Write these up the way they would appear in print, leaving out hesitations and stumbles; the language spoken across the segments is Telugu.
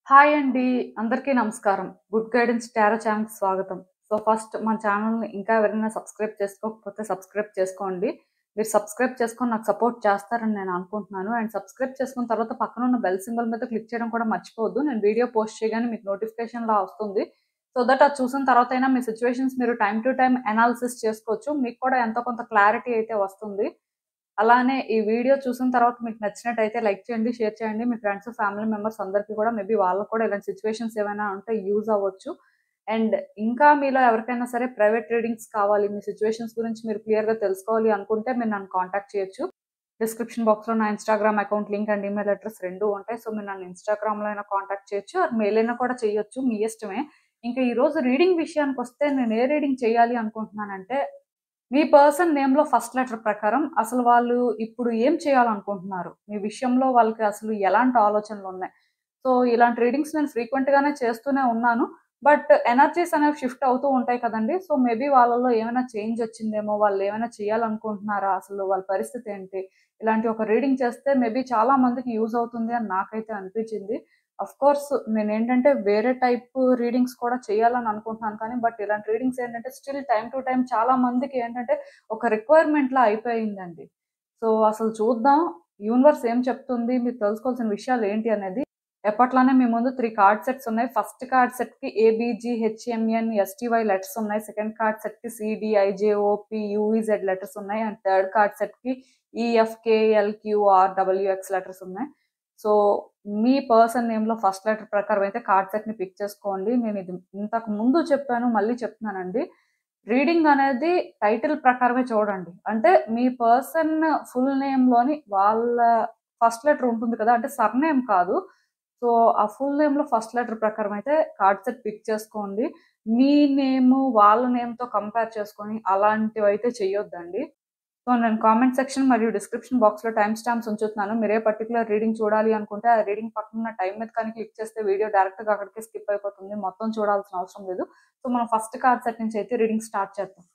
హాయ్ అండి. అందరికీ నమస్కారం. గుడ్ గైడెన్స్ టారో ఛానల్‌కి స్వాగతం. ఫస్ట్ మన ఛానల్‌ని ఇంకా ఎవరైనా సబ్స్క్రైబ్ చేసుకోకపోతే సబ్స్క్రైబ్ చేసుకోండి. మీరు సబ్స్క్రైబ్ చేసుకొని నాకు సపోర్ట్ చేస్తారని నేను అనుకుంటున్నాను. అండ్ సబ్స్క్రైబ్ చేసుకున్న తర్వాత పక్కనున్న బెల్ సింబల్ మీద క్లిక్ చేయడం కూడా మర్చిపోవద్దు. నేను వీడియో పోస్ట్ చేయగానే మీకు నోటిఫికేషన్‌లా వస్తుంది. సో దట్ అది చూసిన తర్వాతైనా మీ సిట్యుయేషన్స్ మీరు టైమ్ టు టైమ్ అనాలిసిస్ చేసుకోవచ్చు. మీకు కూడా ఎంతో కొంత క్లారిటీ అయితే వస్తుంది. అలానే ఈ వీడియో చూసిన తర్వాత మీకు నచ్చినట్టయితే లైక్ చేయండి, షేర్ చేయండి. మీ ఫ్రెండ్స్, ఫ్యామిలీ మెంబర్స్ అందరికీ కూడా మేబీ వాళ్ళకి కూడా ఇలాంటి సిట్యుయేషన్స్ ఏమైనా ఉంటే యూజ్ అవ్వచ్చు. అండ్ ఇంకా మీలో ఎవరికైనా సరే ప్రైవేట్ రీడింగ్స్ కావాలి, మీ సిట్యుయేషన్స్ గురించి మీరు క్లియర్‌గా తెలుసుకోవాలి అనుకుంటే మీరు నన్ను కాంటాక్ట్ చేయొచ్చు. డిస్క్రిప్షన్ బాక్స్‌లో నా Instagram account link and email address 2 ఉంటాయి. సో మీరు నన్ను ఇన్‌స్టాగ్రామ్‌లో అయినా కాంటాక్ట్ చేయొచ్చు. ఆర్ మెయిల్ అయినా కూడా చేయొచ్చు. మీ ఇష్టమే. ఇంకా ఈరోజు రీడింగ్ విషయానికొస్తే నేను ఏ రీడింగ్ చేయాలి అనుకుంటున్నానంటే మీ పర్సన్ నేమ్‌లో ఫస్ట్ లెటర్ ప్రకారం అసలు వాళ్ళు ఇప్పుడు ఏం చేయాలనుకుంటున్నారు? మీ విషయంలో వాళ్ళకి అసలు ఎలాంటి ఆలోచనలున్నాయి? సో, ఇలాంటి రీడింగ్స్ నేను ఫ్రీక్వెంట్‌గానే చేస్తూనే ఉన్నాను. బట్ ఎనర్జీస్ అనేవి షిఫ్ట్ అవుతూ ఉంటాయి కదండీ! సో, మేబీ వాళ్ళలో ఏమైనా చేంజ్ వచ్చిందేమో, వాళ్ళేమైనా చేయాలనుకుంటున్నారా? అసలు వాళ్ళ పరిస్థితి ఏంటి? ఇలాంటి ఒక రీడింగ్ చేస్తే మేబీ చాలా మందికి యూజ్ అవుతుంది అని నాకైతే అనిపించింది. ఆఫ్‌కోర్స్ నేనేంటంటే వేరే టైప్ రీడింగ్స్ కూడా చేయాలని అనుకుంటున్నాను కానీ, బట్ ఇలాంటి రీడింగ్స్ ఏంటంటే స్టిల్ టైమ్ టు టైమ్ చాలా మందికి ఏంటంటే ఒక రిక్వైర్మెంట్‌లా అయిపోయిందండి. సో, అసలు చూద్దాం యూనివర్స్ ఏం చెప్తుంది? మీరు తెలుసుకోవాల్సిన విషయాలు ఏంటి అనేది. ఎప్పట్లానే మీ ముందు 3 కార్డ్ సెట్స్ ఉన్నాయి. ఫస్ట్ కార్డ్ సెట్‌కి ఏబీజీహెచ్ఎంఎన్ ఎస్టీవై లెటర్స్ ఉన్నాయి. సెకండ్ కార్డ్ సెట్‌కి సీడీఐజేఓపీ యూఈజెడ్ లెటర్స్ ఉన్నాయి. అండ్ థర్డ్ కార్డ్ సెట్‌కి ఈఎఫ్కేఎల్క్యూఆర్‌డబ్ల్యూఎక్స్ లెటర్స్ ఉన్నాయి. సో, మీ పర్సన్ నేమ్‌లో ఫస్ట్ లెటర్ ప్రకారం అయితే కార్డ్ సెట్‌ని పిక్ చేసుకోండి. నేను ఇది ఇంతకు ముందు చెప్పాను, మళ్ళీ చెప్తున్నానండి. రీడింగ్ అనేది టైటిల్ ప్రకారమే చూడండి. అంటే మీ పర్సన్ ఫుల్ నేమ్‌లోని వాళ్ళ ఫస్ట్ లెటర్ ఉంటుంది కదా! అంటే సర్‌నేమ్ కాదు. సో, ఆ ఫుల్ నేమ్‌లో ఫస్ట్ లెటర్ ప్రకారం అయితే కార్డ్ సెట్ పిక్ చేసుకోండి. మీ నేము వాళ్ళ నేమ్‌తో కంపేర్ చేసుకొని అలాంటివైతే చెయ్యొద్దండి. సో, నేను కామెంట్ సెక్షన్ మరియు డిస్క్రిప్షన్ బాక్స్‌లో టైమ్ స్టాంప్స్ ఉంచుతున్నాను. మీరే పర్టిక్యులర్ రీడింగ్ చూడాలి అనుకుంటే, ఆ రీడింగ్ పక్కనున్న టైమ్ మీద కానీ క్లిక్ చేస్తే వీడియో డైరెక్ట్‌గా అక్కడికే స్కిప్ అయిపోతుంది. మొత్తం చూడాల్సిన అవసరం లేదు. సో, మనం ఫస్ట్ కార్డ్ సెట్ నుంచి అయితే రీడింగ్ స్టార్ట్ చేద్దాం.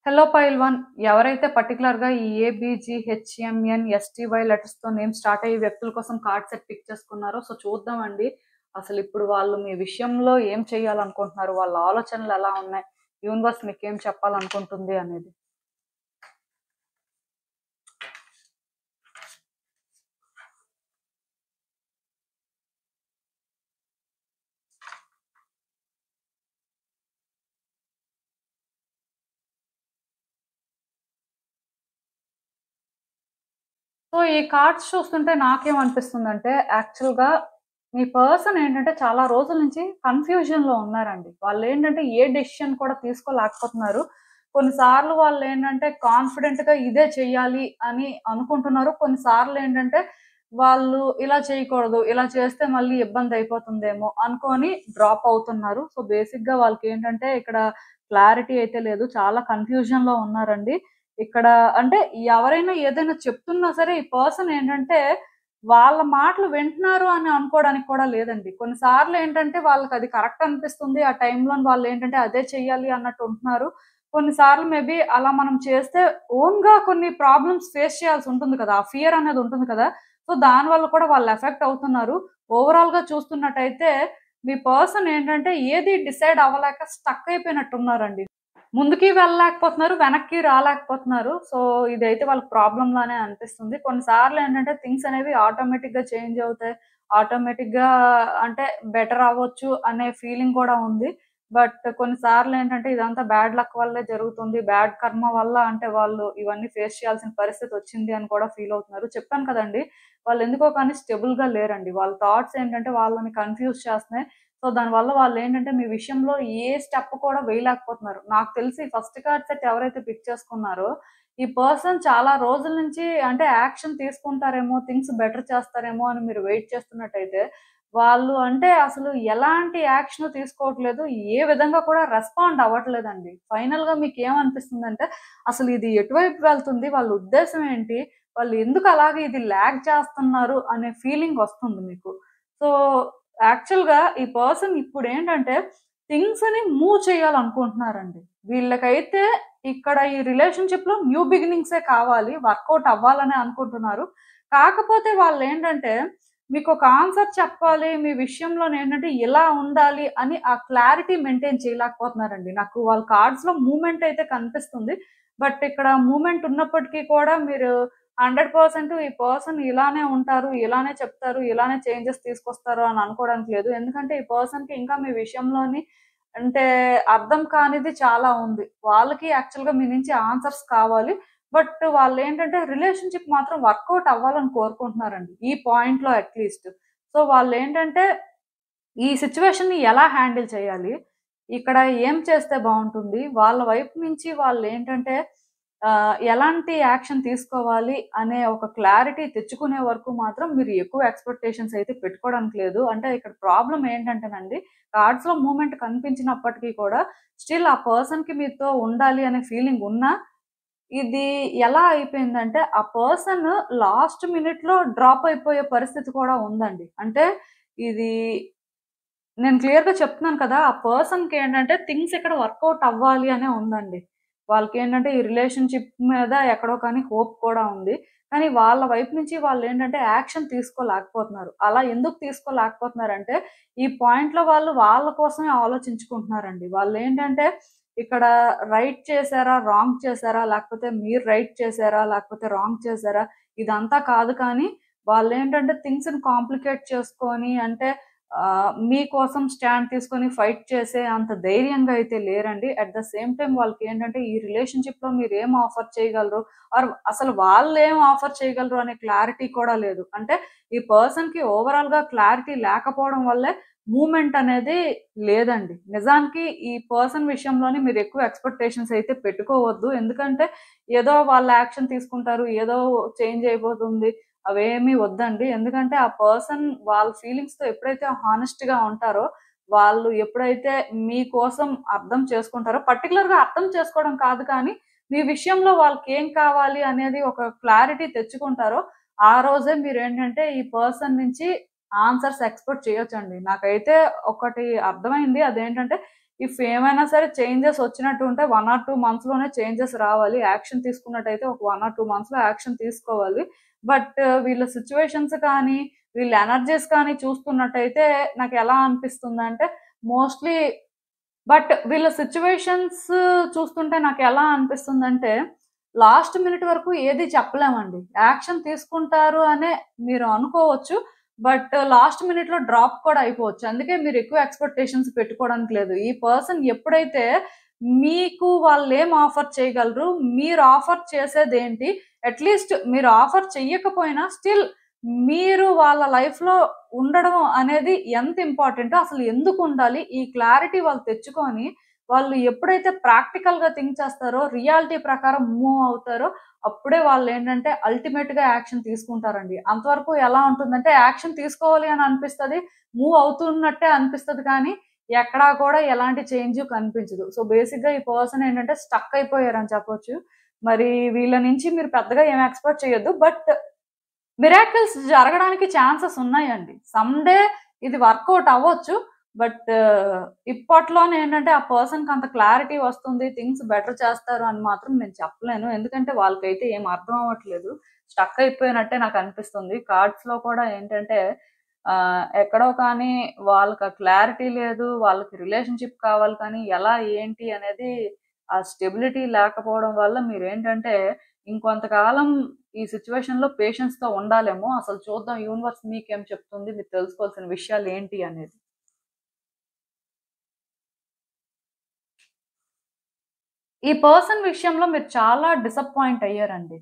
హలో పైల్ 1 ఎవరైతే పర్టిక్యులర్‌గా ఈ ఏబీజీ, హెచ్ఎంఎన్, ఎస్టీవై లెటర్స్‌తో నేమ్ స్టార్ట్ అయ్యే వ్యక్తుల కోసం కార్డ్ సెట్ పిక్ చేసుకున్నారో సో, చూద్దామండి. అసలిప్పుడు వాళ్ళు మీ విషయంలో ఏం చేయాలనుకుంటున్నారు? వాళ్ళ ఆలోచనలు ఎలా ఉన్నాయి? యూనివర్స్ మీకేం చెప్పాలనుకుంటుంది అనేది. సో, ఈ కార్డ్స్ చూస్తుంటే నాకేమనిపిస్తుందంటే, యాక్చువల్‌గా మీ పర్సన్ ఏంటంటే, చాలా రోజుల నుంచి కన్‌ఫ్యూజన్‌లో ఉన్నారండి. వాళ్ళేంటంటే, ఏ డెసిషన్ కూడా తీసుకోలేకపోతున్నారు. కొన్నిసార్లు వాళ్ళేంటంటే, కాన్ఫిడెంట్‌గా ఇదే చెయ్యాలి అని అనుకుంటున్నారు. కొన్నిసార్లేంటంటే, వాళ్ళు ఇలా చేయకూడదు, ఇలా చేస్తే మళ్ళీ ఇబ్బందయిపోతుందేమో అనుకోని డ్రాప్ అవుతున్నారు. సో, బేసిక్‌గా వాళ్ళకేంటంటే, ఇక్కడ క్లారిటీ అయితే లేదు. చాలా కన్‌ఫ్యూజన్‌లో ఉన్నారండి. ఇక్కడ అంటే ఎవరైనా ఏదైనా చెప్తున్నా సరే ఈ పర్సన్ ఏంటంటే వాళ్ళ మాటలు వింటున్నారు అని అనుకోవడానికి కూడా లేదండి. కొన్నిసార్లు ఏంటంటే వాళ్ళకది కరెక్ట్ అనిపిస్తుంది. ఆ టైంలోని వాళ్ళేంటంటే అదే చెయ్యాలి అన్నట్టు ఉంటున్నారు. కొన్నిసార్లు మేబీ అలా మనం చేస్తే ఓన్‌గా కొన్ని ప్రాబ్లమ్స్ ఫేస్ చేయాల్సి ఉంటుంది కదా! ఆ ఫియర్ అనేది ఉంటుంది కదా! సో, దానివల్ల కూడా వాళ్ళు ఎఫెక్ట్ అవుతున్నారు. ఓవరాల్‌గా చూస్తున్నట్టయితే మీ పర్సన్ ఏంటంటే ఏది డిసైడ్ అవ్వలేక స్టక్ అయిపోయినట్టున్నారండి. ముందుకి వెళ్ళలేకపోతున్నారు. వెనక్కి రాలేకపోతున్నారు. సో, ఇదైతే వాళ్ళకి ప్రాబ్లమ్ లానే అనిపిస్తుంది. కొన్నిసార్లేంటంటే థింగ్స్ అనేవి ఆటోమేటిక్‌గా చేంజ్ అవుతాయి. ఆటోమేటిక్‌గా అంటే బెటర్ అవ్వచ్చు అనే ఫీలింగ్ కూడా ఉంది. బట్ కొన్నిసార్లేంటంటే ఇదంతా బ్యాడ్ లక్ వల్లే జరుగుతుంది. బ్యాడ్ కర్మ వల్ల అంటే వాళ్ళు ఇవన్నీ ఫేస్ చేయాల్సిన పరిస్థితొచ్చింది అని కూడా ఫీల్ అవుతున్నారు. చెప్పాను కదండీ! వాళ్ళెందుకో కానీ స్టేబుల్‌గా లేరండి. వాళ్ళ థాట్స్ ఏంటంటే వాళ్ళని కన్‌ఫ్యూజ్ చేస్తున్నాయి. సో, దానివల్ల వాళ్ళేంటంటే మీ విషయంలో ఏ స్టెప్ కూడా వేయలేకపోతున్నారు. నాకు తెలిసి ఫస్ట్ కార్డ్ సెట్ ఎవరైతే పిక్ చేసుకున్నారో, ఈ పర్సన్ చాలా రోజుల నుంచి అంటే యాక్షన్ తీసుకుంటారేమో, థింగ్స్ బెటర్ చేస్తారేమో అని మీరు వెయిట్ చేస్తున్నట్టయితే, వాళ్ళు అంటే అసలు ఎలాంటి యాక్షన్ తీసుకోవట్లేదు. ఏ విధంగా కూడా రెస్పాండ్ అవ్వట్లేదండి. ఫైనల్‌గా మీకేమనిపిస్తుందంటే, అసలు ఇది ఎటువైపు వెళ్తుంది? వాళ్ళ ఉద్దేశ్యం ఏంటి? వాళ్ళు ఎందుకు అలాగే ఇది లాగ్ చేస్తున్నారు అనే ఫీలింగ్ వస్తుంది మీకు. సో యాక్చువల్‌గా ఈ పర్సన్ ఇప్పుడేంటంటే థింగ్స్‌ని మూవ్ చేయాలనుకుంటున్నారండి. వీళ్ళకైతే ఇక్కడ ఈ రిలేషన్‌షిప్‌లో న్యూ బిగినింగ్సే కావాలి. వర్కౌట్ అవ్వాలనే అనుకుంటున్నారు. కాకపోతే వాళ్ళేంటంటే మీకొక ఆన్సర్ చెప్పాలి. మీ విషయంలోనేంటంటే ఇలా ఉండాలి అని ఆ క్లారిటీ మెయింటైన్ చేయలేకపోతున్నారండి. నాకు వాళ్ళ కార్డ్స్‌లో మూవ్‌మెంట్ అయితే కనిపిస్తుంది. బట్ ఇక్కడ మూవ్‌మెంట్ ఉన్నప్పటికీ కూడా మీరు 100% ఈ పర్సన్ ఇలానే ఉంటారు, ఇలానే చెప్తారు, ఇలానే చేంజెస్ తీసుకొస్తారు అని అనుకోవడానికి లేదు. ఎందుకంటే ఈ పర్సన్‌కి ఇంకా మీ విషయంలోని అంటే అర్థం కానిది చాలా ఉంది. వాళ్ళకి యాక్చువల్‌గా మీ నుంచి ఆన్సర్స్ కావాలి. బట్ వాళ్ళేంటంటే రిలేషన్‌షిప్ మాత్రం వర్కౌట్ అవ్వాలని కోరుకుంటున్నారండి. ఈ పాయింట్‌లో అట్‌లీస్ట్. సో, వాళ్ళేంటంటే ఈ సిట్యుయేషన్‌ని ఎలా హ్యాండిల్ చేయాలి? ఇక్కడ ఏం చేస్తే బావుంటుంది? వాళ్ళ వైపు నుంచి వాళ్ళేంటంటే ఎలాంటి యాక్షన్ తీసుకోవాలి అనే ఒక క్లారిటీ తెచ్చుకునే వరకు మాత్రం మీరు ఎక్కువ ఎక్స్‌పెక్టేషన్స్ అయితే పెట్టుకోవడానికి లేదు. అంటే ఇక్కడ ప్రాబ్లమ్ ఏంటంటేనండి, కార్డ్స్‌లో మూవ్‌మెంట్ కనిపించినప్పటికీ కూడా స్టిల్ ఆ పర్సన్‌కి మీతో ఉండాలి అనే ఫీలింగ్ ఉన్నా ఇది ఎలా అయిపోయిందంటే, ఆ పర్సన్ లాస్ట్ మినిట్‌లో డ్రాప్ అయిపోయే పరిస్థితి కూడా ఉందండి. అంటే ఇది నేను క్లియర్‌గా చెప్తున్నాను కదా! ఆ పర్సన్‌కేంటంటే థింగ్స్ ఇక్కడ వర్కౌట్ అవ్వాలి అనే ఉందండి. వాళ్ళకేంటంటే ఈ రిలేషన్‌షిప్ మీద ఎక్కడో కానీ హోప్ కూడా ఉంది. కానీ వాళ్ళ వైపు నుంచి వాళ్ళేంటంటే యాక్షన్ తీసుకోలేకపోతున్నారు. అలా ఎందుకు తీసుకోలేకపోతున్నారంటే, ఈ పాయింట్‌లో వాళ్ళు వాళ్ళ కోసమే ఆలోచించుకుంటున్నారండి. వాళ్ళేంటంటే ఇక్కడ రైట్ చేశారా? రాంగ్ చేశారా? లేకపోతే మీరు రైట్ చేశారా? లేకపోతే రాంగ్ చేశారా? ఇదంతా కాదు కానీ వాళ్ళేంటంటే థింగ్స్‌ని కాంప్లికేట్ చేసుకొని అంటే మీకోసం స్టాండ్ తీసుకొని ఫైట్ చేసే అంత ధైర్యంగా అయితే లేరండి. అట్ ద సేమ్ టైమ్ వాళ్ళకేంటంటే ఈ రిలేషన్‌షిప్‌లో మీరేం ఆఫర్ చేయగలరు? ఆర్ అసలు వాళ్ళేం ఆఫర్ చేయగలరు అనే క్లారిటీ కూడా లేదు. అంటే ఈ పర్సన్‌కి ఓవరాల్‌గా క్లారిటీ లేకపోవడం వల్లే మూవ్‌మెంట్ అనేది లేదండి. నిజానికి ఈ పర్సన్ విషయంలోనే మీరు ఎక్కువ ఎక్స్‌పెక్టేషన్స్ అయితే పెట్టుకోవద్దు. ఎందుకంటే ఏదో వాళ్ళు యాక్షన్ తీసుకుంటారు. ఏదో చేంజ్ అయిపోతుంది. అవేమీ వద్దండి. ఎందుకంటే ఆ పర్సన్ వాళ్ళ ఫీలింగ్స్‌తో ఎప్పుడైతే హానెస్ట్‌గా ఉంటారో, వాళ్ళు ఎప్పుడైతే మీకోసం అర్థం చేసుకుంటారో పర్టిక్యులర్‌గా అర్థం చేసుకోవడం కాదు కానీ, మీ విషయంలో వాళ్ళకేం కావాలి అనేది ఒక క్లారిటీ తెచ్చుకుంటారో, ఆ రోజే మీరేంటంటే ఈ పర్సన్ నుంచి ఆన్సర్స్ ఎక్స్‌పెక్ట్ చేయొచ్చండి. నాకైతే ఒకటి అర్థమైంది. అదేంటంటే ఇఫ్ ఏమైనా సరే చేంజెస్ వచ్చినట్టు ఉంటే 1 ఆర్ 2 మంత్స్‌లోనే చేంజెస్ రావాలి. యాక్షన్ తీసుకున్నట్టయితే ఒక 1 ఆర్ 2 మంత్స్‌లో యాక్షన్ తీసుకోవాలి. బట్ వీళ్ళ సిట్యుయేషన్స్ కానీ, వీళ్ళ ఎనర్జీస్ కానీ చూస్తున్నట్టయితే నాకెలా అనిపిస్తుందంటే మోస్ట్‌లీ వీళ్ళ సిట్యుయేషన్స్ చూస్తుంటే నాకెలా అనిపిస్తుందంటే, లాస్ట్ మినిట్ వరకు ఏది చెప్పలేమండి. యాక్షన్ తీసుకుంటారు అనే మీరు అనుకోవచ్చు. బట్ లాస్ట్ మినిట్‌లో డ్రాప్ కూడా అయిపోవచ్చు. అందుకే మీరు ఎక్కువ ఎక్స్‌పెక్టేషన్స్ పెట్టుకోవడానికి లేదు. ఈ పర్సన్ ఎప్పుడైతే మీకు వాళ్ళేం ఆఫర్ చేయగలరు? మీరు ఆఫర్ చేసేదేంటి? అట్‌లీస్ట్ మీరు ఆఫర్ చెయ్యకపోయినా స్టిల్ మీరు వాళ్ళ లైఫ్‌లో ఉండడం అనేది ఎంత ఇంపార్టెంటో, అసలు ఎందుకుండాలి? ఈ క్లారిటీ వాళ్ళు తెచ్చుకొని, వాళ్ళు ఎప్పుడైతే ప్రాక్టికల్‌గా థింక్ చేస్తారో, రియాలిటీ ప్రకారం మూవ్ అవుతారో, అప్పుడే వాళ్ళేంటంటే అల్టిమేట్‌గా యాక్షన్ తీసుకుంటారండి. అంతవరకు ఎలా ఉంటుందంటే, యాక్షన్ తీసుకోవాలి అని అనిపిస్తది. మూవ్ అవుతున్నట్టే అనిపిస్తది కానీ, ఎక్కడా కూడా ఎలాంటి చేంజు కనిపించదు. సో, బేసిక్‌గా ఈ పర్సన్ ఏంటంటే స్టక్ అయిపోయారని చెప్పొచ్చు. మరి వీళ్ళ నుంచి మీరు పెద్దగా ఏమి ఎక్స్‌పెక్ట్ చేయొద్దు. బట్ మిరాకిల్స్ జరగడానికి ఛాన్సెస్ ఉన్నాయండి. సమ్ డే ఇది వర్కౌట్ అవ్వచ్చు. బట్ ఇప్పట్లోనేంటంటే ఆ పర్సన్‌కి అంత క్లారిటీ వస్తుంది. థింగ్స్ బెటర్ చేస్తారు అని మాత్రం నేను చెప్పలేను. ఎందుకంటే వాళ్ళకైతే ఏం అర్థం అవ్వట్లేదు. స్టక్ అయిపోయినట్టే నాకనిపిస్తుంది. కార్డ్స్‌లో కూడా ఏంటంటే ఎక్కడో కానీ వాళ్ళకి ఆ క్లారిటీ లేదు. వాళ్ళకి రిలేషన్‌షిప్ కావాలి కానీ ఎలా ఏంటి అనేది ఆ స్టెబిలిటీ లేకపోవడం వల్ల మీరేంటంటే ఇంకొంతకాలం ఈ సిట్యుయేషన్‌లో పేషెన్స్‌తో ఉండాలేమో. అసలు చూద్దాం యూనివర్స్ మీకేం చెప్తుంది? మీరు తెలుసుకోవాల్సిన విషయాలేంటి అనేది. ఈ పర్సన్ విషయంలో మీరు చాలా డిసప్పాయింట్ అయ్యారండి.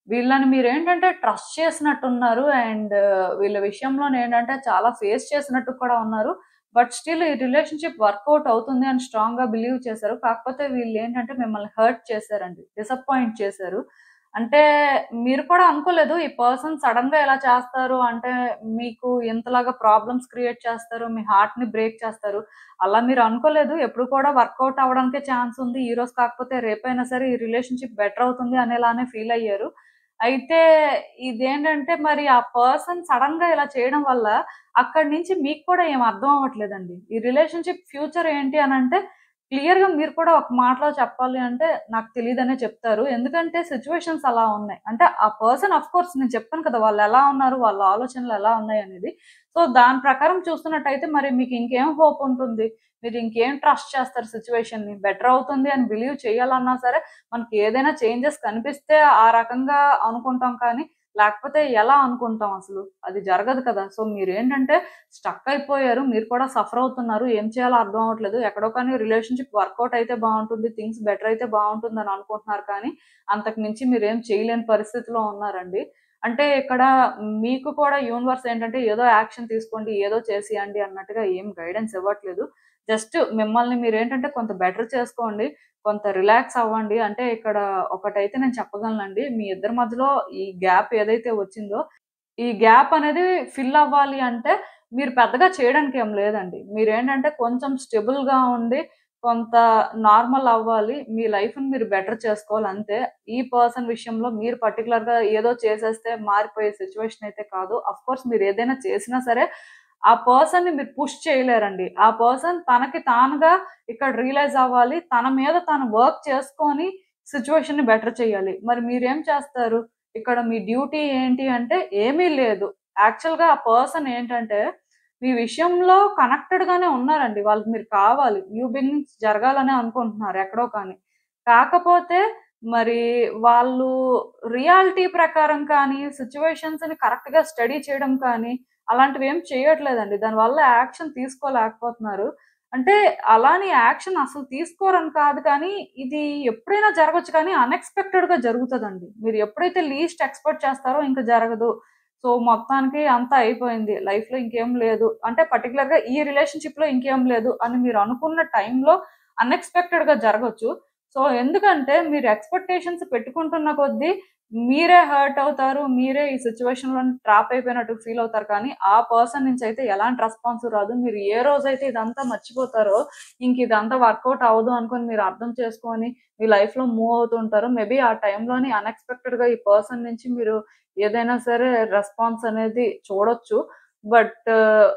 వీళ్ళని మీరేంటంటే ట్రస్ట్ చేసినట్టున్నారు. అండ్ వీళ్ళ విషయంలోనేంటంటే చాలా ఫేస్ చేసినట్టు కూడా ఉన్నారు. బట్ స్టిల్ ఈ రిలేషన్‌షిప్ వర్కౌట్ అవుతుంది అని స్ట్రాంగ్‌గా బిలీవ్ చేశారు. కాకపోతే వీళ్ళేంటంటే మిమ్మల్ని హర్ట్ చేశారండి. డిసప్పాయింట్ చేశారు. అంటే మీరు కూడా అనుకోలేదు ఈ పర్సన్ సడెన్‌గా ఇలా చేస్తారు అంటే మీకు ఇంతలాగా ప్రాబ్లమ్స్ క్రియేట్ చేస్తారు. మీ హార్ట్‌ని బ్రేక్ చేస్తారు. అలా మీరు అనుకోలేదు. ఎప్పుడు కూడా వర్కౌట్ అవ్వడానికే ఛాన్స్ ఉంది. ఈరోజు కాకపోతే రేపైనా సరే ఈ రిలేషన్‌షిప్ బెటర్ అవుతుంది అనేలానే ఫీల్ అయ్యారు. అయితే ఇదేంటంటే మరి ఆ పర్సన్ సడెన్‌గా ఇలా చేయడం వల్ల అక్కడి నుంచి మీకు కూడా ఏమి అర్థం అవ్వట్లేదండి. ఈ రిలేషన్‌షిప్ ఫ్యూచర్ ఏంటి అనంటే క్లియర్‌గా మీరు కూడా ఒక మాటలో చెప్పాలి అంటే నాకు తెలీదనే చెప్తారు. ఎందుకంటే సిట్యుయేషన్స్ అలా ఉన్నాయి. అంటే ఆ పర్సన్ ఆఫ్‌కోర్స్ నేను చెప్పాను కదా! వాళ్ళెలా ఉన్నారు, వాళ్ళ ఆలోచనలు ఎలా ఉన్నాయనేది. సో, దాని ప్రకారం చూస్తున్నట్టయితే మరి మీకు ఇంకేం హోప్ ఉంటుంది? మీరు ఇంకేం ట్రస్ట్ చేస్తారు సిట్యుయేషన్‌ని? బెటర్ అవుతుంది అని బిలీవ్ చేయాలన్నా సరే, మనకి ఏదైనా చేంజెస్ కనిపిస్తే ఆ రకంగా అనుకుంటాం కానీ, లేకపోతే ఎలా అనుకుంటాం అసలు? అది జరగదు కదా! సో, మీరేంటంటే స్టక్ అయిపోయారు. మీరు కూడా సఫర్ అవుతున్నారు. ఏం చేయాలో అర్థం అవ్వట్లేదు. ఎక్కడో కానీ రిలేషన్‌షిప్ వర్కౌట్ అయితే బావుంటుంది. థింగ్స్ బెటర్ అయితే బావుంటుందని అనుకుంటున్నారు కానీ, అంతకు మించి మీరేం చేయలేని పరిస్థితిలో ఉన్నారండి. అంటే ఇక్కడ మీకు కూడా యూనివర్స్ ఏంటంటే ఏదో యాక్షన్ తీసుకోండి, ఏదో చేసేయండి అన్నట్టుగా ఏం గైడెన్స్ ఇవ్వట్లేదు. జస్ట్ మిమ్మల్ని మీరేంటంటే కొంత బెటర్ చేసుకోండి. కొంత రిలాక్స్ అవ్వండి. అంటే ఇక్కడ ఒకటైతే నేను చెప్పగలనండి. మీ ఇద్దరి మధ్యలో ఈ గ్యాప్ ఏదైతే వచ్చిందో ఈ గ్యాప్ అనేది ఫిల్ అవ్వాలి అంటే, మీరు పెద్దగా చేయడానికి ఏం లేదండి. మీరేంటంటే కొంచెం స్టెబుల్‌గా ఉండి, కొంత నార్మల్ అవ్వాలి. మీ లైఫ్‌ని మీరు బెటర్ చేసుకోవాలి అంతే. ఈ పర్సన్ విషయంలో మీరు పర్టిక్యులర్‌గా ఏదో చేసేస్తే మారిపోయే సిట్యుయేషన్ అయితే కాదు. ఆఫ్‌కోర్స్ మీరు ఏదైనా చేసినా సరే, ఆ పర్సన్‌ని మీరు పుష్ చేయలేరండి. ఆ పర్సన్ తనకి తానుగా ఇక్కడ రియలైజ్ అవ్వాలి. తన మీద తను వర్క్ చేసుకొని సిట్యుయేషన్‌ని బెటర్ చేయాలి. మరి మీరేం చేస్తారు? ఇక్కడ మీ డ్యూటీ ఏంటి అంటే ఏమీ లేదు. యాక్చువల్‌గా ఆ పర్సన్ ఏంటంటే, మీ విషయంలో కనెక్టెడ్‌గానే ఉన్నారండి. వాళ్ళకి మీరు కావాలి. న్యూ బిగినింగ్స్ జరగాలనే అనుకుంటున్నారు ఎక్కడో కానీ. కాకపోతే మరి వాళ్ళు రియాలిటీ ప్రకారం కానీ, సిట్యుయేషన్స్‌ని కరెక్ట్‌గా స్టడీ చేయడం కానీ, అలాంటివేం చేయట్లేదండి. దానివల్ల యాక్షన్ తీసుకోలేకపోతున్నారు. అంటే అలాని యాక్షన్ అసలు తీసుకోరని కాదు కానీ, ఇది ఎప్పుడైనా జరగొచ్చు కానీ అన్‌ఎక్స్‌పెక్టెడ్‌గా జరుగుతదండి. మీరు ఎప్పుడైతే లీస్ట్ ఎక్స్‌పెక్ట్ చేస్తారో ఇంక జరగదు. సో, మొత్తానికి అంతా అయిపోయింది. లైఫ్‌లో ఇంకేం లేదు. అంటే పర్టిక్యులర్‌గా ఈ రిలేషన్‌షిప్‌లో ఇంకేం లేదు అని మీరు అనుకున్న టైంలో అన్‌ఎక్స్‌పెక్టెడ్‌గా జరగొచ్చు. సో, ఎందుకంటే మీరు ఎక్స్‌పెక్టేషన్స్ పెట్టుకుంటున్న కొద్దీ మీరే హర్ట్ అవుతారు. మీరే ఈ సిట్యుయేషన్‌లో ట్రాప్ అయిపోయినట్టు ఫీల్ అవుతారు కానీ, ఆ పర్సన్ నుంచయితే ఎలాంటి రెస్పాన్స్ రాదు. మీరు ఏ రోజైతే ఇదంతా మర్చిపోతారో, ఇంక ఇదంతా వర్కౌట్ అవ్వదు అనుకోని మీరు అర్థం చేసుకొని, మీ లైఫ్‌లో మూవ్ అవుతుంటారు. మేబీ ఆ టైంలోని అన్‌ఎక్స్‌పెక్టెడ్‌గా ఈ పర్సన్ నుంచి మీరు ఏదైనా సరే రెస్పాన్స్ అనేది చూడొచ్చు. బట్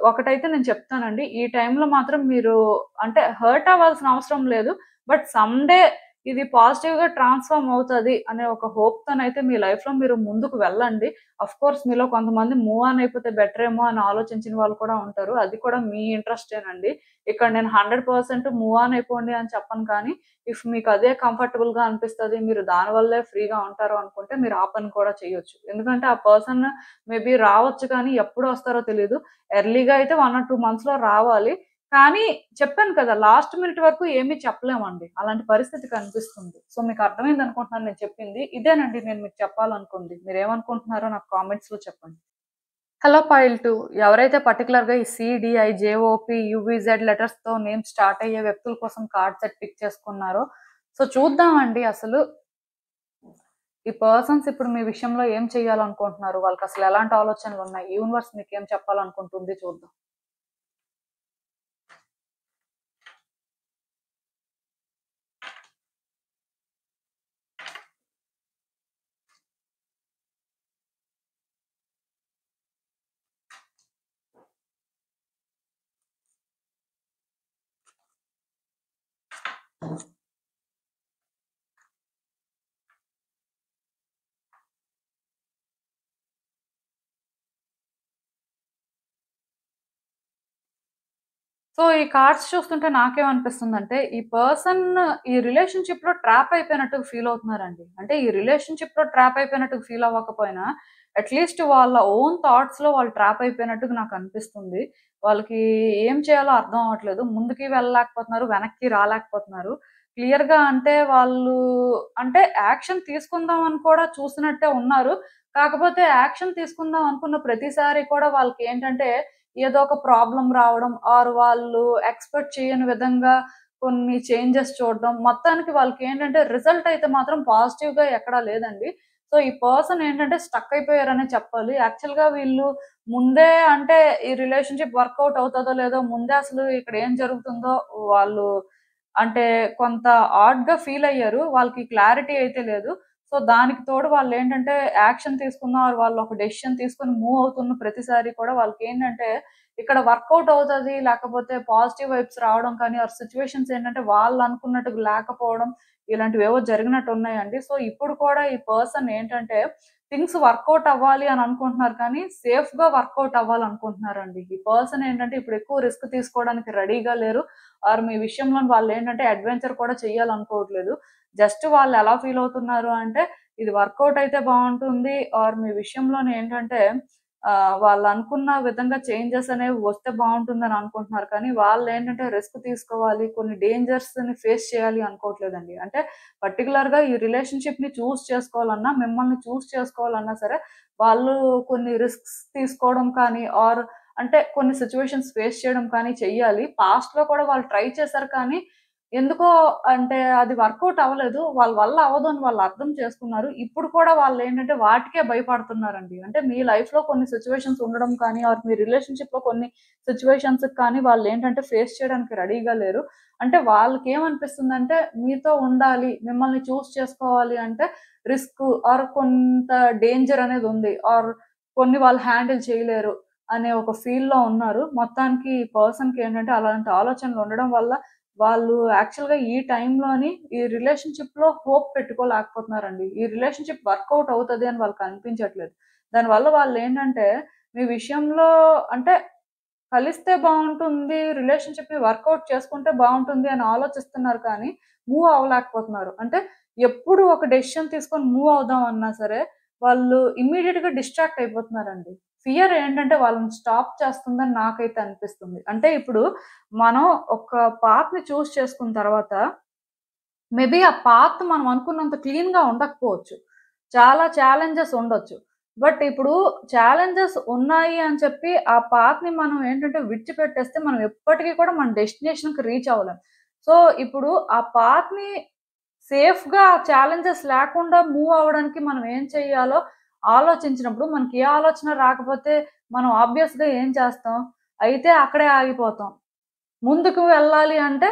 ఒకటైతే నేను చెప్తానండి. ఈ టైంలో మాత్రం మీరు అంటే హర్ట్ అవ్వాల్సిన అవసరం లేదు. బట్ సమ్ డే ఇది పాజిటివ్‌గా ట్రాన్స్‌ఫార్మ్ అవుతది అనే ఒక హోప్‌తోనైతే మీ లైఫ్‌లో మీరు ముందుకు వెళ్ళండి. ఆఫ్‌కోర్స్ మీలో కొంతమంది మూవ్ ఆన్ అయిపోతే బెటరేమో అని ఆలోచించిన వాళ్ళు కూడా ఉంటారు. అది కూడా మీ ఇంట్రెస్టేనండి. ఇక్కడ నేను 100% మూవ్ ఆన్ అయిపోండి అని చెప్పను కానీ, ఇఫ్ మీకు అదే కంఫర్టబుల్‌గా అనిపిస్తది, మీరు దాని వల్లే ఫ్రీగా ఉంటారు అనుకుంటే మీరు ఆ పని కూడా చేయొచ్చు. ఎందుకంటే ఆ పర్సన్ మేబీ రావచ్చు కానీ ఎప్పుడు వస్తారో తెలీదు. ఎర్లీగా అయితే 1 ఆర్ 2 మంత్స్‌లో రావాలి. కానీ చెప్పాను కదా! లాస్ట్ మినిట్ వరకు ఏమి చెప్పలేమండి. అలాంటి పరిస్థితి కనిపిస్తుంది. సో, మీకు అర్థమైందనుకుంటున్నాను నేను చెప్పింది. ఇదేనండి నేను మీకు చెప్పాలనుకుంది. మీరేమనుకుంటున్నారో నాకు కామెంట్స్‌లో చెప్పండి. హలో పైల్ 2 ఎవరైతే పర్టిక్యులర్‌గా ఈ సీడీఐ, జేఓపీ, యూవీజెడ్ లెటర్స్‌తో నేమ్ స్టార్ట్ అయ్యే వ్యక్తుల కోసం కార్డ్ సెట్ పిక్ చేసుకున్నారో, సో చూద్దామండి అసలు ఈ పర్సన్స్ ఇప్పుడు మీ విషయంలో ఏం చేయాలనుకుంటున్నారు? వాళ్ళకసలు ఎలాంటి ఆలోచనలున్నాయి? యూనివర్స్ మీకేం చెప్పాలనుకుంటుంది చూద్దాం. సో, ఈ కార్డ్స్ చూస్తుంటే నాకేమనిపిస్తుందంటే, ఈ పర్సన్ ఈ రిలేషన్‌షిప్‌లో ట్రాప్ అయిపోయినట్టుగా ఫీల్ అవుతున్నారండి. అంటే ఈ రిలేషన్‌షిప్‌లో ట్రాప్ అయిపోయినట్టుగా ఫీల్ అవ్వకపోయినా, అట్‌లీస్ట్ వాళ్ళ ఓన్ థాట్స్‌లో వాళ్ళు ట్రాప్ అయిపోయినట్టుగా నాకనిపిస్తుంది. వాళ్ళకి ఏం చేయాలో అర్థం అవ్వట్లేదు. ముందుకి వెళ్ళలేకపోతున్నారు, వెనక్కి రాలేకపోతున్నారు. క్లియర్‌గా అంటే వాళ్ళు అంటే యాక్షన్ తీసుకుందాం అని కూడా చూసినట్టే ఉన్నారు. కాకపోతే యాక్షన్ తీసుకుందాం అనుకున్న ప్రతిసారి కూడా వాళ్ళకేంటంటే ఏదో ఒక ప్రాబ్లమ్ రావడం ఆర్ వాళ్ళు ఎక్స్‌పెక్ట్ చేయని విధంగా కొన్ని చేంజెస్ చూడడం. మొత్తానికి వాళ్ళకేంటంటే రిజల్ట్ అయితే మాత్రం పాజిటివ్‌గా ఎక్కడా లేదండి. సో, ఈ పర్సన్ ఏంటంటే స్టక్ అయిపోయారనే చెప్పాలి. యాక్చువల్‌గా వీళ్ళు ముందే అంటే ఈ రిలేషన్‌షిప్ వర్కౌట్ అవుతదో లేదో ముందే అసలు ఇక్కడ ఏం జరుగుతుందో వాళ్ళు అంటే కొంత ఆడ్‌గా ఫీల్ అయ్యారు. వాళ్ళకి క్లారిటీ అయితే లేదు. సో, దానికి తోడు వాళ్ళేంటంటే యాక్షన్ తీసుకుందాం ఆర్ వాళ్ళు ఒక డెసిషన్ తీసుకొని మూవ్ అవుతున్న ప్రతిసారి కూడా వాళ్ళకేంటంటే ఇక్కడ వర్కౌట్ అవుతది. లేకపోతే పాజిటివ్ వైబ్స్ రావడం కానీ, ఆర్ సిట్యుయేషన్స్ ఏంటంటే వాళ్ళు అనుకున్నట్టుగా లేకపోవడం ఇలాంటివేవో జరిగినట్టున్నాయండి. సో, ఇప్పుడు కూడా ఈ పర్సన్ ఏంటంటే థింగ్స్ వర్కౌట్ అవ్వాలి అని అనుకుంటున్నారు కానీ, సేఫ్‌గా వర్కౌట్ అవ్వాలనుకుంటున్నారండి. ఈ పర్సన్ ఏంటంటే ఇప్పుడు ఎక్కువ రిస్క్ తీసుకోవడానికి రెడీగా లేరు. ఆర్ మీ విషయంలో వాళ్ళేంటంటే అడ్వెంచర్ కూడా చేయాలనుకోవట్లేదు. జస్ట్ వాళ్ళు ఎలా ఫీల్ అవుతున్నారు అంటే, ఇది వర్కౌట్ అయితే బావుంటుంది. ఆర్ మీ విషయంలోనే ఏంటంటే వాళ్ళనుకున్న విధంగా చేంజెస్ అనేవి వస్తే బావుంటుందని అనుకుంటున్నారు. కానీ వాళ్ళేంటంటే రిస్క్ తీసుకోవాలి, కొన్ని డేంజర్స్‌ని ఫేస్ చేయాలి అనుకోవట్లేదండి. అంటే పర్టిక్యులర్‌గా ఈ రిలేషన్‌షిప్‌ని చూజ్ చేసుకోవాలన్నా, మిమ్మల్ని చూజ్ చేసుకోవాలన్నా సరే, వాళ్ళు కొన్ని రిస్క్స్ తీసుకోవడం కానీ, ఆర్ అంటే కొన్ని సిట్యుయేషన్స్ ఫేస్ చేయడం కానీ చెయ్యాలి. పాస్ట్‌లో కూడా వాళ్ళు ట్రై చేశారు కానీ, ఎందుకో అంటే అది వర్కౌట్ అవ్వలేదు. వాళ్ళ వల్ల అవ్వదు అని వాళ్ళు అర్థం చేసుకున్నారు. ఇప్పుడు కూడా వాళ్ళేంటంటే వాటికే భయపడుతున్నారండి. అంటే మీ లైఫ్‌లో కొన్ని సిట్యుయేషన్స్ ఉండడం కానీ, ఆర్ మీ రిలేషన్‌షిప్‌లో కొన్ని సిట్యుయేషన్స్‌కి కానీ వాళ్ళేంటంటే ఫేస్ చేయడానికి రెడీగా లేరు. అంటే వాళ్ళకేమనిపిస్తుందంటే మీతో ఉండాలి, మిమ్మల్ని చూజ్ చేసుకోవాలి అంటే రిస్క్ ఆర్ కొంత డేంజర్ అనేది ఉంది. ఆర్ కొన్ని వాళ్ళు హ్యాండిల్ చేయలేరు అనే ఒక ఫీల్‌లో ఉన్నారు. మొత్తానికి ఈ పర్సన్‌కి ఏంటంటే అలాంటి ఆలోచనలు ఉండడం వల్ల వాళ్ళు యాక్చువల్‌గా ఈ టైంలోని ఈ రిలేషన్‌షిప్‌లో హోప్ పెట్టుకోలేకపోతున్నారండి. ఈ రిలేషన్‌షిప్ వర్కౌట్ అవుతది అని వాళ్ళకనిపించట్లేదు. దానివల్ల వాళ్ళేంటంటే మీ విషయంలో అంటే కలిస్తే బావుంటుంది, రిలేషన్‌షిప్‌ని వర్కౌట్ చేసుకుంటే బావుంటుంది అని ఆలోచిస్తున్నారు కానీ, మూవ్ అవ్వలేకపోతున్నారు. అంటే ఎప్పుడు ఒక డెసిషన్ తీసుకొని మూవ్ అవుదాం అన్నా సరే, వాళ్ళు ఇమ్మీడియేట్‌గా డిస్ట్రాక్ట్ అయిపోతున్నారండి. ఫియర్ ఏంటంటే వాళ్ళని స్టాప్ చేస్తుందని నాకైతే అనిపిస్తుంది. అంటే ఇప్పుడు మనం ఒక పాత్‌ని చూజ్ చేసుకున్న తర్వాత మేబీ ఆ పాత్ మనం అనుకున్నంత క్లీన్‌గా ఉండకపోవచ్చు. చాలా ఛాలెంజెస్ ఉండొచ్చు. బట్ ఇప్పుడు ఛాలెంజెస్ ఉన్నాయి అని చెప్పి ఆ పాత్‌ని మనం ఏంటంటే విడిచిపెట్టేస్తే మనం ఎప్పటికి కూడా మన డెస్టినేషన్‌కి రీచ్ అవ్వలేం. సో, ఇప్పుడు ఆ పాత్‌ని సేఫ్‌గా ఛాలెంజెస్ లేకుండా మూవ్ అవ్వడానికి మనం ఏం చేయాలో ఆలోచించినప్పుడు మనకి ఏ ఆలోచన రాకపోతే మనం ఆబ్వియస్‌గా ఏం చేస్తాం? అయితే అక్కడే ఆగిపోతాం. ముందుకు వెళ్ళాలి అంటే,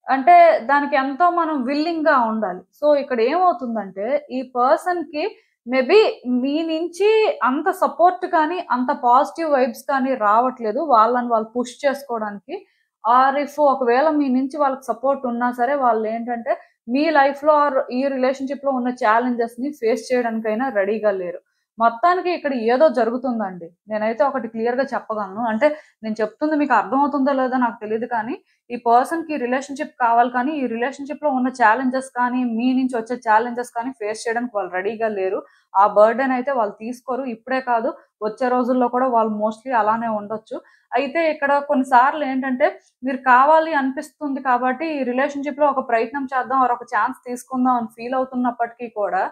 అంటే దానికి ఎంతో మనం విల్లింగ్‌గా ఉండాలి. సో, ఇక్కడ ఏమవుతుందంటే, ఈ పర్సన్‌కి మేబీ మీ నుంచి అంత సపోర్ట్ కానీ, అంత పాజిటివ్ వైబ్స్ కానీ రావట్లేదు. వాళ్ళని వాళ్ళు పుష్ చేసుకోవడానికి. ఆర్ ఇఫ్ ఒకవేళ మీ నుంచి వాళ్ళకి సపోర్ట్ ఉన్నా సరే, వాళ్ళేంటంటే మీ లైఫ్‌లో ఆర్ ఈ రిలేషన్‌షిప్‌లో ఉన్న ఛాలెంజెస్‌ని ఫేస్ చేయడానికైనా రెడీగా లేరు. మొత్తానికి ఇక్కడ ఏదో జరుగుతుందండి. నేనైతే ఒకటి క్లియర్‌గా చెప్పగలను. అంటే నేను చెప్తుంది మీకు అర్థమవుతుందో లేదో నాకు తెలీదు కానీ, ఈ పర్సన్‌కి రిలేషన్‌షిప్ కావాలి కానీ, ఈ రిలేషన్‌షిప్‌లో ఉన్న ఛాలెంజెస్ కానీ, మీ నుంచి వచ్చే ఛాలెంజెస్ కానీ ఫేస్ చేయడానికి వాళ్ళు రెడీగా లేరు. ఆ బర్డెన్ అయితే వాళ్ళు తీసుకోరు. ఇప్పుడే కాదు, వచ్చే రోజుల్లో కూడా వాళ్ళు మోస్ట్‌లీ అలానే ఉండొచ్చు. అయితే ఇక్కడ కొన్ని సార్లు ఏంటంటే, మీరు కావాలి అనిపిస్తుంది కాబట్టి, ఈ రిలేషన్‌షిప్‌లో ఒక ప్రయత్నం చేద్దాం, ఆర్ ఒక ఛాన్స్ తీసుకుందాం అని ఫీల్ అవుతున్నప్పటికీ కూడా,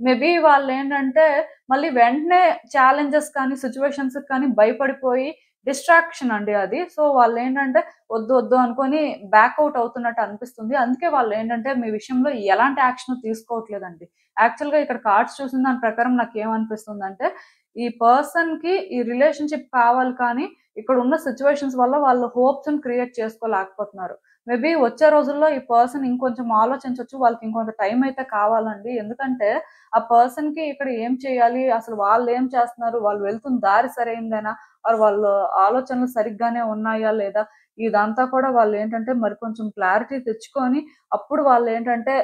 మేబీ వాళ్ళేంటంటే, మళ్ళీ వెంటనే ఛాలెంజెస్ కానీ, సిట్యుయేషన్స్‌కి కానీ భయపడిపోయి డిస్ట్రాక్షన్ అండి అది. సో, వాళ్ళేంటంటే వద్దు, వద్దు అనుకోని బ్యాక్ ఔట్ అవుతున్నట్టు అనిపిస్తుంది. అందుకే వాళ్ళేంటంటే మీ విషయంలో ఎలాంటి యాక్షన్ తీసుకోవట్లేదండి. యాక్చువల్‌గా ఇక్కడ కార్డ్స్ చూసిన దాని ప్రకారం నాకేమనిపిస్తుందంటే, ఈ పర్సన్‌కి ఈ రిలేషన్‌షిప్ కావాలి కానీ, ఇక్కడున్న సిట్యుయేషన్స్ వల్ల వాళ్ళు హోప్స్‌ని క్రియేట్ చేసుకోలేకపోతున్నారు. మేబీ వచ్చే రోజుల్లో ఈ పర్సన్ ఇంకొంచెం ఆలోచించొచ్చు. వాళ్ళకి ఇంకొంత టైం అయితే కావాలండి. ఎందుకంటే, ఆ పర్సన్‌కి ఇక్కడ ఏం చేయాలి? అసలు వాళ్ళేం చేస్తున్నారు? వాళ్ళు వెళ్తున్న దారి సరైందేనా? ఆర్ వాళ్ళ ఆలోచనలు సరిగ్గానే ఉన్నాయా? లేదా? ఇదంతా కూడా వాళ్ళేంటంటే మరి కొంచెం క్లారిటీ తెచ్చుకొని, అప్పుడు వాళ్ళేంటంటే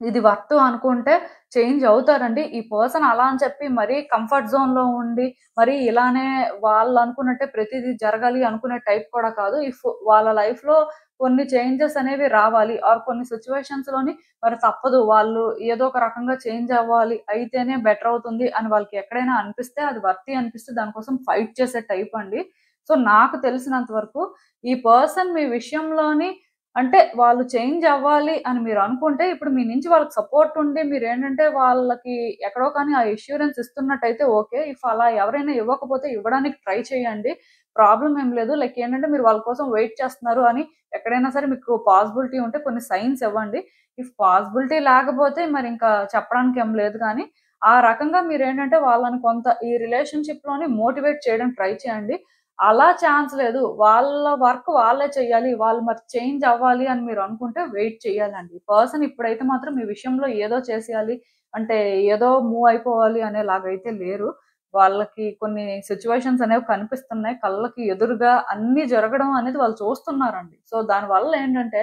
ఇది వర్త్ అనుకుంటే చేంజ్ అవుతారండి. ఈ పర్సన్ అలా అని చెప్పి మరీ కంఫర్ట్ జోన్‌లో ఉండి, మరి ఇలానే వాళ్ళనుకున్నట్టే ప్రతీదీ జరగాలి అనుకునే టైప్ కూడా కాదు. ఇఫ్ వాళ్ళ లైఫ్‌లో కొన్ని చేంజెస్ అనేవి రావాలి. ఆర్ కొన్ని సిట్యుయేషన్స్‌లోని మరి తప్పదు. వాళ్ళు ఏదో ఒక రకంగా చేంజ్ అవ్వాలి. అయితేనే బెటర్ అవుతుంది అని వాళ్ళకి ఎక్కడైనా అనిపిస్తే అది వర్తీ అనిపిస్తే దానికోసం ఫైట్ చేసే టైప్ అండి. సో, నాకు తెలిసినంత వరకు ఈ పర్సన్ మీ విషయంలోని అంటే వాళ్ళు చేంజ్ అవ్వాలి అని మీరనుకుంటే, ఇప్పుడు మీ నుంచి వాళ్ళకి సపోర్ట్ ఉండి మీరేంటంటే వాళ్ళకి ఎక్కడో కానీ ఆ అష్యూరెన్స్ ఇస్తున్నట్టయితే ఓకే. ఇఫ్ అలా ఎవరైనా ఇవ్వకపోతే ఇవ్వడానికి ట్రై చేయండి. ప్రాబ్లమ్ ఏం లేదు. లైక్ ఏంటంటే మీరు వాళ్ళ కోసం వెయిట్ చేస్తున్నారు అని ఎక్కడైనా సరే మీకు పాసిబిలిటీ ఉంటే కొన్ని సైన్స్ ఇవ్వండి. ఇఫ్ పాసిబిలిటీ లేకపోతే మరింకా చెప్పడానికి ఏం లేదు గానీ, ఆ రకంగా మీరేంటంటే వాళ్ళని కొంత ఈ రిలేషన్‌షిప్‌లోని మోటివేట్ చేయడానికి ట్రై చేయండి. అలా ఛాన్స్ లేదు. వాళ్ళ వర్క్ వాళ్ళే చెయ్యాలి. వాళ్ళు మరి చేంజ్ అవ్వాలి అని మీరనుకుంటే వెయిట్ చేయాలండి. పర్సన్ ఇప్పుడైతే మాత్రం మీ విషయంలో ఏదో చేసేయాలి, అంటే ఏదో మూవ్ అయిపోవాలి అనేలాగైతే లేరు. వాళ్ళకి కొన్ని సిట్యుయేషన్స్ అనేవి కనిపిస్తున్నాయి. కళ్ళకి ఎదురుగా అన్నీ జరగడం అనేది వాళ్ళు చూస్తున్నారండి. సో, దానివల్ల ఏంటంటే,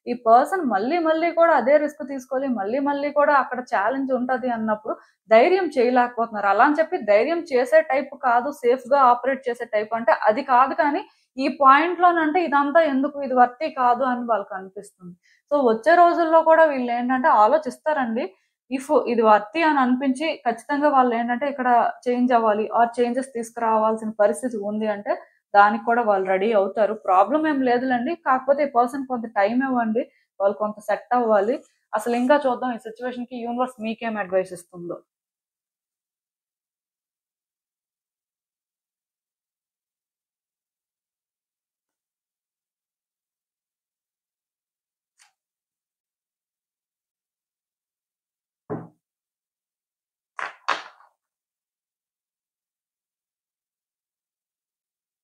ఈ పర్సన్ మళ్ళీ మళ్ళీ కూడా అదే రిస్క్ తీసుకోవాలి. మళ్ళీ మళ్ళీ కూడా అక్కడ ఛాలెంజ్ ఉంటది అన్నప్పుడు ధైర్యం చేయలేకపోతున్నారు. అలా అని చెప్పి ధైర్యం చేసే టైప్ కాదు, సేఫ్‌గా ఆపరేట్ చేసే టైప్ అంటే అది కాదు కానీ, ఈ పాయింట్‌లోనంటే ఇదంతా ఎందుకు, ఇది వర్తీ కాదు అని వాళ్ళకనిపిస్తుంది. సో, వచ్చే రోజుల్లో కూడా వీళ్ళేంటంటే ఆలోచిస్తారండి. ఇది వర్తీ అని అనిపించి ఖచ్చితంగా వాళ్ళేంటంటే ఇక్కడ చేంజ్ అవ్వాలి ఆర్ చేంజెస్ తీసుకురావాల్సిన పరిస్థితి ఉంది అంటే, దానికి కూడా వాళ్ళు రెడీ అవుతారు. ప్రాబ్లమ్ ఏం లేదులెండి. కాకపోతే ఈ పర్సన్ కొంత టైమ్ ఇవ్వండి. వాళ్ళు కొంత సెట్ అవ్వాలి. అసలింకా చూద్దాం ఈ సిట్యుయేషన్‌కి యూనివర్స్ మీకేం అడ్వైస్ ఇస్తుందో.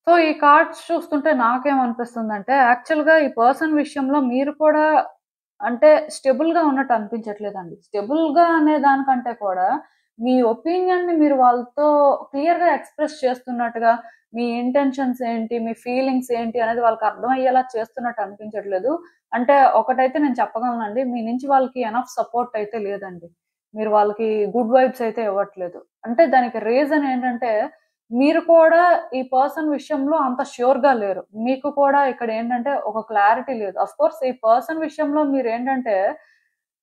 సో, ఈ కార్డ్స్ చూస్తుంటే నాకేమనిపిస్తుందంటే, యాక్చువల్‌గా ఈ పర్సన్ విషయంలో మీరు కూడా అంటే స్టెబుల్‌గా ఉన్నట్టు అనిపించట్లేదండి. స్టెబుల్‌గా అనే దానికంటే కూడా, మీ ఒపీనియన్‌ని మీరు వాళ్ళతో క్లియర్‌గా ఎక్స్‌ప్రెస్ చేస్తున్నట్టుగా, మీ ఇంటెన్షన్స్ ఏంటి, మీ ఫీలింగ్స్ ఏంటి అనేది వాళ్ళకి అర్థమయ్యేలా చేస్తున్నట్టు అనిపించట్లేదు. అంటే ఒకటైతే నేను చెప్పగలనండి. మీ నుంచి వాళ్ళకి ఎనఫ్ సపోర్ట్ అయితే లేదండి. మీరు వాళ్ళకి గుడ్ వైబ్స్ అయితే ఇవ్వట్లేదు. అంటే దానికి రీజన్ ఏంటంటే మీరు కూడా ఈ పర్సన్ విషయంలో అంత ష్యూర్‌గా లేరు. మీకు కూడా ఇక్కడేంటంటే ఒక క్లారిటీ లేదు. ఆఫ్‌కోర్స్ ఈ పర్సన్ విషయంలో మీరేంటంటే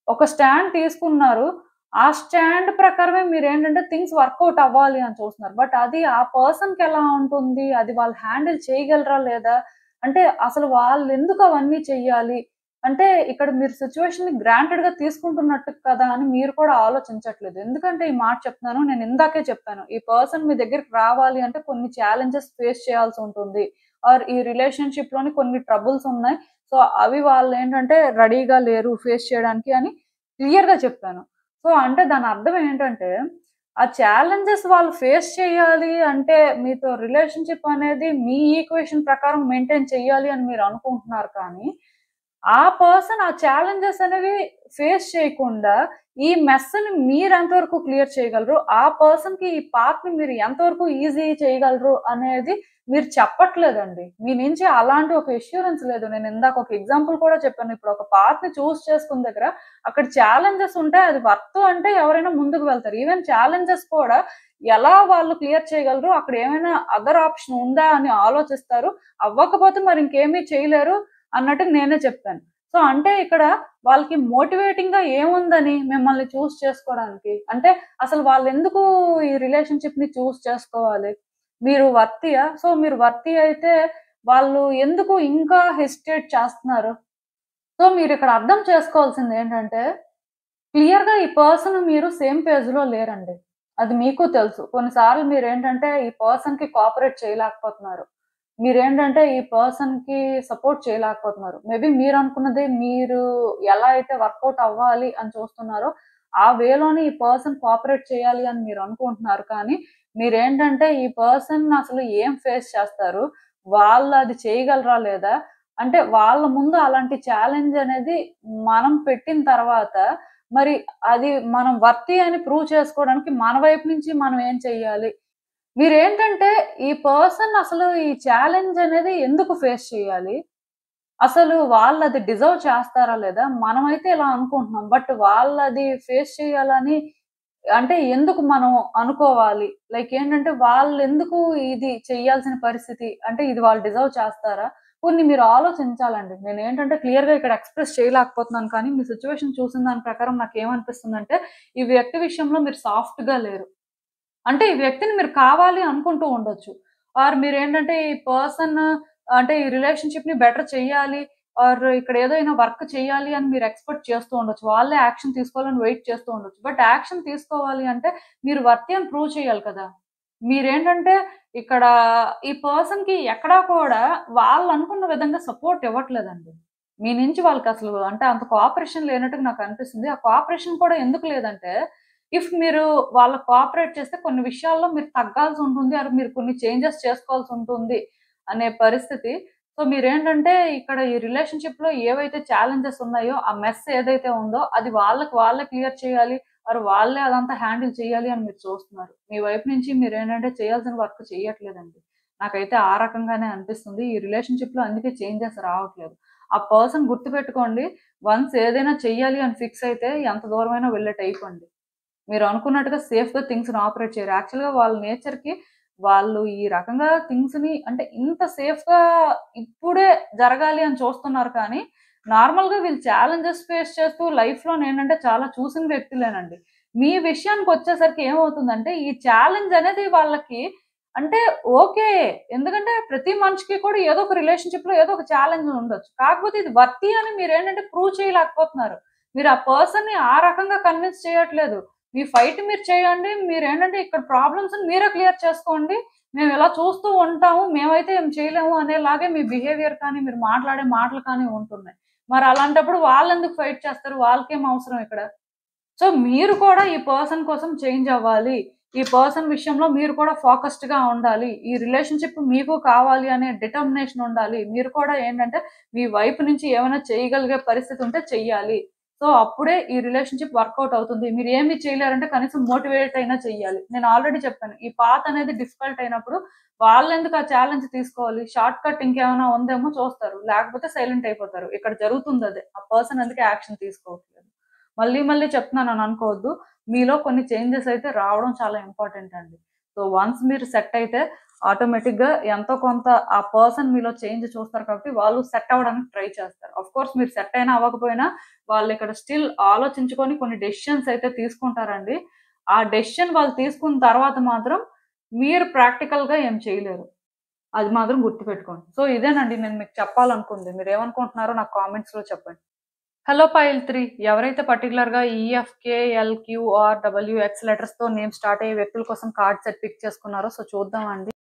ఒక స్టాండ్ తీసుకున్నారు. ఆ స్టాండ్ ప్రకారమే మీరేంటంటే థింగ్స్ వర్కౌట్ అవ్వాలి అని చూస్తున్నారు. బట్ అది ఆ పర్సన్‌కెలా ఉంటుంది? అది వాళ్ళు హ్యాండిల్ చేయగలరా లేదా? అంటే అసలు వాళ్ళెందుకు అవన్నీ చెయ్యాలి? అంటే ఇక్కడ మీరు సిట్యుయేషన్‌ని గ్రాంటెడ్‌గా తీసుకుంటున్నట్టు కదా అని మీరు కూడా ఆలోచించట్లేదు. ఎందుకంటే ఈ మాట చెప్తున్నాను. నేను ఇందాకే చెప్పాను. ఈ పర్సన్ మీ దగ్గరికి రావాలి అంటే కొన్ని ఛాలెంజెస్ ఫేస్ చేయాల్సుంటుంది. ఆర్ ఈ రిలేషన్‌షిప్‌లోని కొన్ని ట్రబుల్స్ ఉన్నాయి. సో, అవి వాళ్ళేంటంటే రెడీగా లేరు ఫేస్ చేయడానికి అని క్లియర్‌గా చెప్పాను. సో, అంటే దాని అర్థం ఏంటంటే, ఆ ఛాలెంజెస్ వాళ్ళు ఫేస్ చేయాలి అంటే, మీతో రిలేషన్‌షిప్ అనేది మీ ఈక్వేషన్ ప్రకారం మెయింటైన్ చేయాలి అని మీరు అనుకుంటున్నారు కానీ, ఆ పర్సన్ ఆ ఛాలెంజెస్ అనేవి ఫేస్ చేయకుండా, ఈ మెస్‌ని మీరెంత వరకు క్లియర్ చేయగలరు? ఆ పర్సన్‌కి ఈ పాత్‌ని మీరు ఎంతవరకు ఈజీ చేయగలరు అనేది మీరు చెప్పట్లేదండి. మీ నుంచి అలాంటి ఒక అష్యూరెన్స్ లేదు. నేను ఇందాక ఒక ఎగ్జాంపుల్ కూడా చెప్పాను. ఇప్పుడు ఒక పాత్‌ని చేసుకున్న దగ్గర అక్కడ ఛాలెంజెస్ ఉంటాయి. అది వర్త్ అంటే ఎవరైనా ముందుకు వెళ్తారు. ఈవెన్ ఛాలెంజెస్ కూడా ఎలా వాళ్ళు క్లియర్ చేయగలరు? అక్కడ ఏమైనా అదర్ ఆప్షన్ ఉందా అని ఆలోచిస్తారు. అవ్వకపోతే మరి ఇంకేమీ చేయలేరు అన్నట్టుగా నేనే చెప్పాను. సో, అంటే ఇక్కడ వాళ్ళకి మోటివేటింగ్‌గా ఏముందని మిమ్మల్ని చేసుకోవడానికి? అంటే అసలు వాళ్ళెందుకు ఈ రిలేషన్‌షిప్‌ని చేసుకోవాలి? మీరు వర్తియా? సో, మీరు వర్తి అయితే వాళ్ళు ఎందుకు ఇంకా హెసిటేట్ చేస్తున్నారు? సో, మీరిక్కడ అర్థం చేసుకోవాల్సిందేంటంటే, క్లియర్‌గా ఈ పర్సన్ మీరు సేమ్ పేజ్‌లో లేరండి. అది మీకు తెలుసు. కొన్నిసార్లు మీరేంటంటే, ఈ పర్సన్‌కి కోఆపరేట్ చేయలేకపోతున్నారు. మీరేంటంటే, ఈ పర్సన్‌కి సపోర్ట్ చేయలేకపోతున్నారు. మేబీ మీరనుకున్నది మీరు ఎలా అయితే వర్కౌట్ అవ్వాలి అని చూస్తున్నారో, ఆ వేలోనే ఈ పర్సన్ కోఆపరేట్ చేయాలి అని మీరనుకుంటున్నారు. కానీ, మీరేంటంటే, ఈ పర్సన్ అసలు ఏం ఫేస్ చేస్తారు? వాళ్ళు అది చేయగలరా లేదా? అంటే వాళ్ళ ముందు అలాంటి ఛాలెంజ్ అనేది మనం పెట్టిన తర్వాత మరి అది మనం వర్తీ అని ప్రూవ్ చేసుకోవడానికి మన వైపు నుంచి మనం ఏం చెయ్యాలి? మీరేంటంటే ఈ పర్సన్ అసలు ఈ ఛాలెంజ్ అనేది ఎందుకు ఫేస్ చేయాలి? అసలు వాళ్ళది డిజర్వ్ చేస్తారా లేదా? మనమైతే ఇలా అనుకుంటున్నాం. బట్ వాళ్ళది ఫేస్ చేయాలని అంటే ఎందుకు మనం అనుకోవాలి? లైక్ ఏంటంటే వాళ్ళెందుకు ఇది చెయ్యాల్సిన పరిస్థితి? అంటే ఇది వాళ్ళు డిజర్వ్ చేస్తారా? కొన్ని మీరు ఆలోచించాలండి. నేనేంటంటే క్లియర్‌గా ఇక్కడ ఎక్స్‌ప్రెస్ చేయలేకపోతున్నాను కానీ, మీ సిట్యుయేషన్ చూసిన దాని ప్రకారం నాకేమనిపిస్తుందంటే, ఈ వ్యక్తి విషయంలో మీరు సాఫ్ట్‌గా లేరు. అంటే ఈ వ్యక్తిని మీరు కావాలి అనుకుంటూ ఉండొచ్చు. ఆర్ మీరేంటంటే ఈ పర్సన్ అంటే ఈ రిలేషన్‌షిప్‌ని బెటర్ చెయ్యాలి. ఆర్ ఇక్కడ ఏదైనా వర్క్ చేయాలి అని మీరు ఎక్స్‌పెక్ట్ చేస్తూ ఉండొచ్చు. వాళ్ళే యాక్షన్ తీసుకోవాలని వెయిట్ చేస్తూ ఉండొచ్చు. బట్ యాక్షన్ తీసుకోవాలి అంటే మీరు వర్తీ అని ప్రూవ్ చేయాలి కదా! మీరేంటంటే ఇక్కడ ఈ పర్సన్‌కి ఎక్కడా కూడా వాళ్ళనుకున్న విధంగా సపోర్ట్ ఇవ్వట్లేదండి. మీ నుంచి వాళ్ళకసలు అంటే అంత కోఆపరేషన్ లేనట్టుగా నాకనిపిస్తుంది. ఆ కోఆపరేషన్ కూడా ఎందుకు లేదంటే మీరు వాళ్ళకి కోఆపరేట్ చేస్తే కొన్ని విషయాల్లో మీరు తగ్గాల్సుంటుంది. ఆర్ మీరు కొన్ని చేంజెస్ చేసుకోవాల్సుంటుంది అనే పరిస్థితి. సో, మీరేంటంటే ఇక్కడ ఈ రిలేషన్‌షిప్‌లో ఏవైతే ఛాలెంజెస్ ఉన్నాయో, ఆ మెస్ ఏదైతే ఉందో అది వాళ్ళకి వాళ్ళే క్లియర్ చేయాలి. ఆర్ వాళ్ళే అదంతా హ్యాండిల్ చేయాలి అని మీరు చూస్తున్నారు. మీ వైపు నుంచి మీరేంటంటే చేయాల్సిన వర్క్ చేయట్లేదండి. నాకైతే ఆ రకంగానే అనిపిస్తుంది. ఈ రిలేషన్‌షిప్‌లో అందుకే చేంజెస్ రావట్లేదు. ఆ పర్సన్ గుర్తుపెట్టుకోండి. వన్స్ ఏదైనా చెయ్యాలి అని ఫిక్స్ అయితే ఎంత దూరమైనా వెళ్ళే టైప్ అండి. మీరు అనుకున్నట్టుగా సేఫ్‌గా థింగ్స్‌ని ఆపరేట్ చేయరు. యాక్చువల్‌గా వాళ్ళ నేచర్‌కి వాళ్ళు ఈ రకంగా థింగ్స్‌ని అంటే ఇంత సేఫ్‌గా ఇప్పుడే జరగాలి అని చూస్తున్నారు కానీ, నార్మల్‌గా వీళ్ళు ఛాలెంజెస్ ఫేస్ చేస్తూ లైఫ్‌లోనేంటంటే చాలా చూసిన వ్యక్తులేనండి. మీ విషయానికొచ్చేసరికి ఏమవుతుందంటే, ఈ ఛాలెంజ్ అనేది వాళ్ళకి అంటే ఓకే. ఎందుకంటే ప్రతి మనిషికి కూడా ఏదో ఒక రిలేషన్‌షిప్‌లో ఏదో ఒక ఛాలెంజ్ ఉండొచ్చు. కాకపోతే ఇది వర్తీ అని మీరేంటంటే ప్రూవ్ చేయలేకపోతున్నారు. మీరు ఆ పర్సన్‌ని ఆ రకంగా కన్విన్స్ చేయట్లేదు. మీ ఫైట్ మీరు చేయండి. మీరేంటంటే ఇక్కడ ప్రాబ్లమ్స్‌ని మీరే క్లియర్ చేసుకోండి. మేమిలా చూస్తూ ఉంటాము. మేమైతే ఏం చేయలేము అనేలాగే మీ బిహేవియర్ కానీ, మీరు మాట్లాడే మాటలు కానీ ఉంటున్నాయి. మరి అలాంటప్పుడు వాళ్ళెందుకు ఫైట్ చేస్తారు? వాళ్ళకేం అవసరం ఇక్కడ? సో, మీరు కూడా ఈ పర్సన్ కోసం చేంజ్ అవ్వాలి. ఈ పర్సన్ విషయంలో మీరు కూడా ఫోకస్డ్‌గా ఉండాలి. ఈ రిలేషన్‌షిప్ మీకు కావాలి అనే డిటర్మినేషన్ ఉండాలి. మీరు కూడా ఏంటంటే, మీ వైపు నుంచి ఏమైనా చేయగలిగే పరిస్థితి ఉంటే చెయ్యాలి. సో, అప్పుడే ఈ రిలేషన్‌షిప్ వర్కౌట్ అవుతుంది. మీరేమి చేయలేరంటే కనీసం మోటివేట్ అయినా చెయ్యాలి. నేను ఆల్రెడీ చెప్పాను. ఈ పాత్ అనేది డిఫికల్ట్ అయినప్పుడు వాళ్ళెందుకు ఆ ఛాలెంజ్ తీసుకోవాలి? షార్ట్ కట్ ఇంకేమైనా ఉందేమో చూస్తారు. లేకపోతే సైలెంట్ అయిపోతారు. ఇక్కడ జరుగుతుందదే. ఆ పర్సన్ ఎందుకు యాక్షన్ తీసుకోవట్లేదు. మళ్ళీ మళ్ళీ చెప్తున్నానని అనుకోవద్దు. మీలో కొన్ని చేంజెస్ అయితే రావడం చాలా ఇంపార్టెంట్ అండి. సో, వన్స్ మీరు సెట్ అయితే ఆటోమేటిక్‌గా ఎంతో కొంత ఆ పర్సన్ మీలో చేంజ్ చూస్తారు కాబట్టి వాళ్ళు సెట్ అవ్వడానికి ట్రై చేస్తారు. ఆఫ్‌కోర్స్ మీరు సెట్ అయినా అవ్వకపోయినా వాళ్ళిక్కడ స్టిల్ ఆలోచించుకొని కొన్ని డెసిషన్స్ అయితే తీసుకుంటారండి. ఆ డెసిషన్ వాళ్ళు తీసుకున్న తర్వాత మాత్రం మీరు ప్రాక్టికల్‌గా ఏం చేయలేరు. అది మాత్రం గుర్తుపెట్టుకోండి. సో, ఇదేనండి నేను మీకు చెప్పాలనుకుంది. మీరేమనుకుంటున్నారో నాకు కామెంట్స్‌లో చెప్పండి. హలో పైల్ 3 ఎవరైతే పర్టిక్యులర్‌గా E F K, L Q, R, W, X లెటర్స్‌తో నేమ్ స్టార్ట్ అయ్యే వ్యక్తుల కోసం కార్డ్ సెట్ పిక్ చేసుకున్నారో సో చూద్దామండి.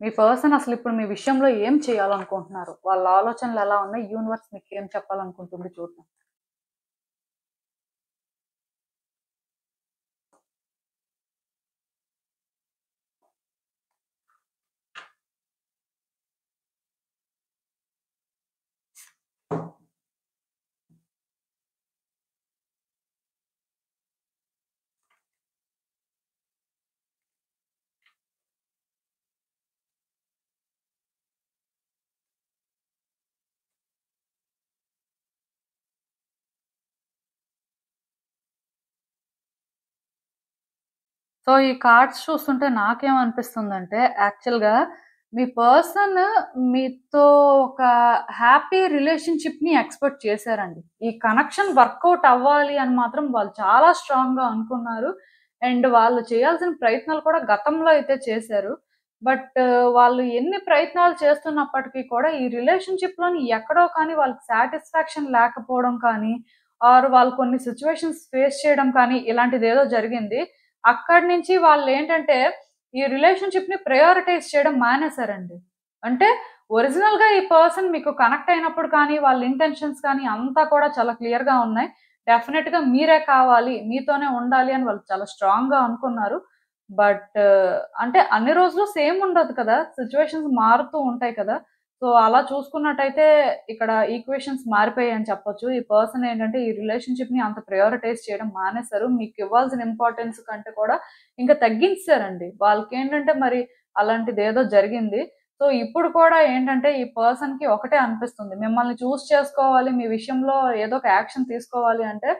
మీ పర్సన్ అసలిప్పుడు మీ విషయంలో ఏం చేయాలనుకుంటున్నారు? వాళ్ళ ఆలోచనలు ఎలా ఉన్నాయి? యూనివర్స్ మీకేం చెప్పాలనుకుంటుంది చూద్దాం. సో, ఈ కార్డ్స్ చూస్తుంటే నాకేమనిపిస్తుందంటే యాక్చువల్‌గా మీ పర్సన్ మీతో ఒక హ్యాపీ రిలేషన్‌షిప్‌ని ఎక్స్‌పెక్ట్ చేశారండి. ఈ కనెక్షన్ వర్కౌట్ అవ్వాలి అని మాత్రం వాళ్ళు చాలా స్ట్రాంగ్‌గా అనుకున్నారు. అండ్ వాళ్ళు చేయాల్సిన ప్రయత్నాలు కూడా గతంలో అయితే చేశారు. బట్ వాళ్ళు ఎన్ని ప్రయత్నాలు చేస్తున్నప్పటికీ కూడా ఈ రిలేషన్‌షిప్‌లోని ఎక్కడో కానీ వాళ్ళకి సాటిస్ఫాక్షన్ లేకపోవడం కానీ, ఆర్ వాళ్ళు కొన్ని సిట్యుయేషన్స్ ఫేస్ చేయడం కానీ ఇలాంటిదేదో జరిగింది. అక్కడి నుంచి వాళ్ళేంటంటే, ఈ రిలేషన్‌షిప్‌ని ప్రయారిటైజ్ చేయడం మానేసారండి. అంటే ఒరిజినల్‌గా ఈ పర్సన్ మీకు కనెక్ట్ అయినప్పుడు కానీ, వాళ్ళ ఇంటెన్షన్స్ కానీ అంతా కూడా చాలా క్లియర్‌గా ఉన్నాయి. డెఫినెట్‌గా మీరే కావాలి, మీతోనే ఉండాలి అని వాళ్ళు చాలా స్ట్రాంగ్‌గా అనుకున్నారు. బట్ అంటే అన్ని రోజులు సేమ్ ఉండదు కదా! సిట్యుయేషన్స్ మారుతూ ఉంటాయి కదా! సో, అలా చూసుకున్నట్టయితే ఇక్కడ ఈక్వేషన్స్ మారిపోయాయని చెప్పొచ్చు. ఈ పర్సన్ ఏంటంటే ఈ రిలేషన్‌షిప్‌ని అంత ప్రయారిటైజ్ చేయడం మానేసారు. మీకివ్వాల్సిన ఇంపార్టెన్స్ కంటే కూడా ఇంకా తగ్గించేసారండి. వాళ్ళకేంటంటే మరి అలాంటిదేదో జరిగింది. సో, ఇప్పుడు కూడా ఏంటంటే ఈ పర్సన్‌కి ఒకటే అనిపిస్తుంది. మిమ్మల్ని చూజ్ చేసుకోవాలి, మీ విషయంలో ఏదో ఒక యాక్షన్ తీసుకోవాలి అంటే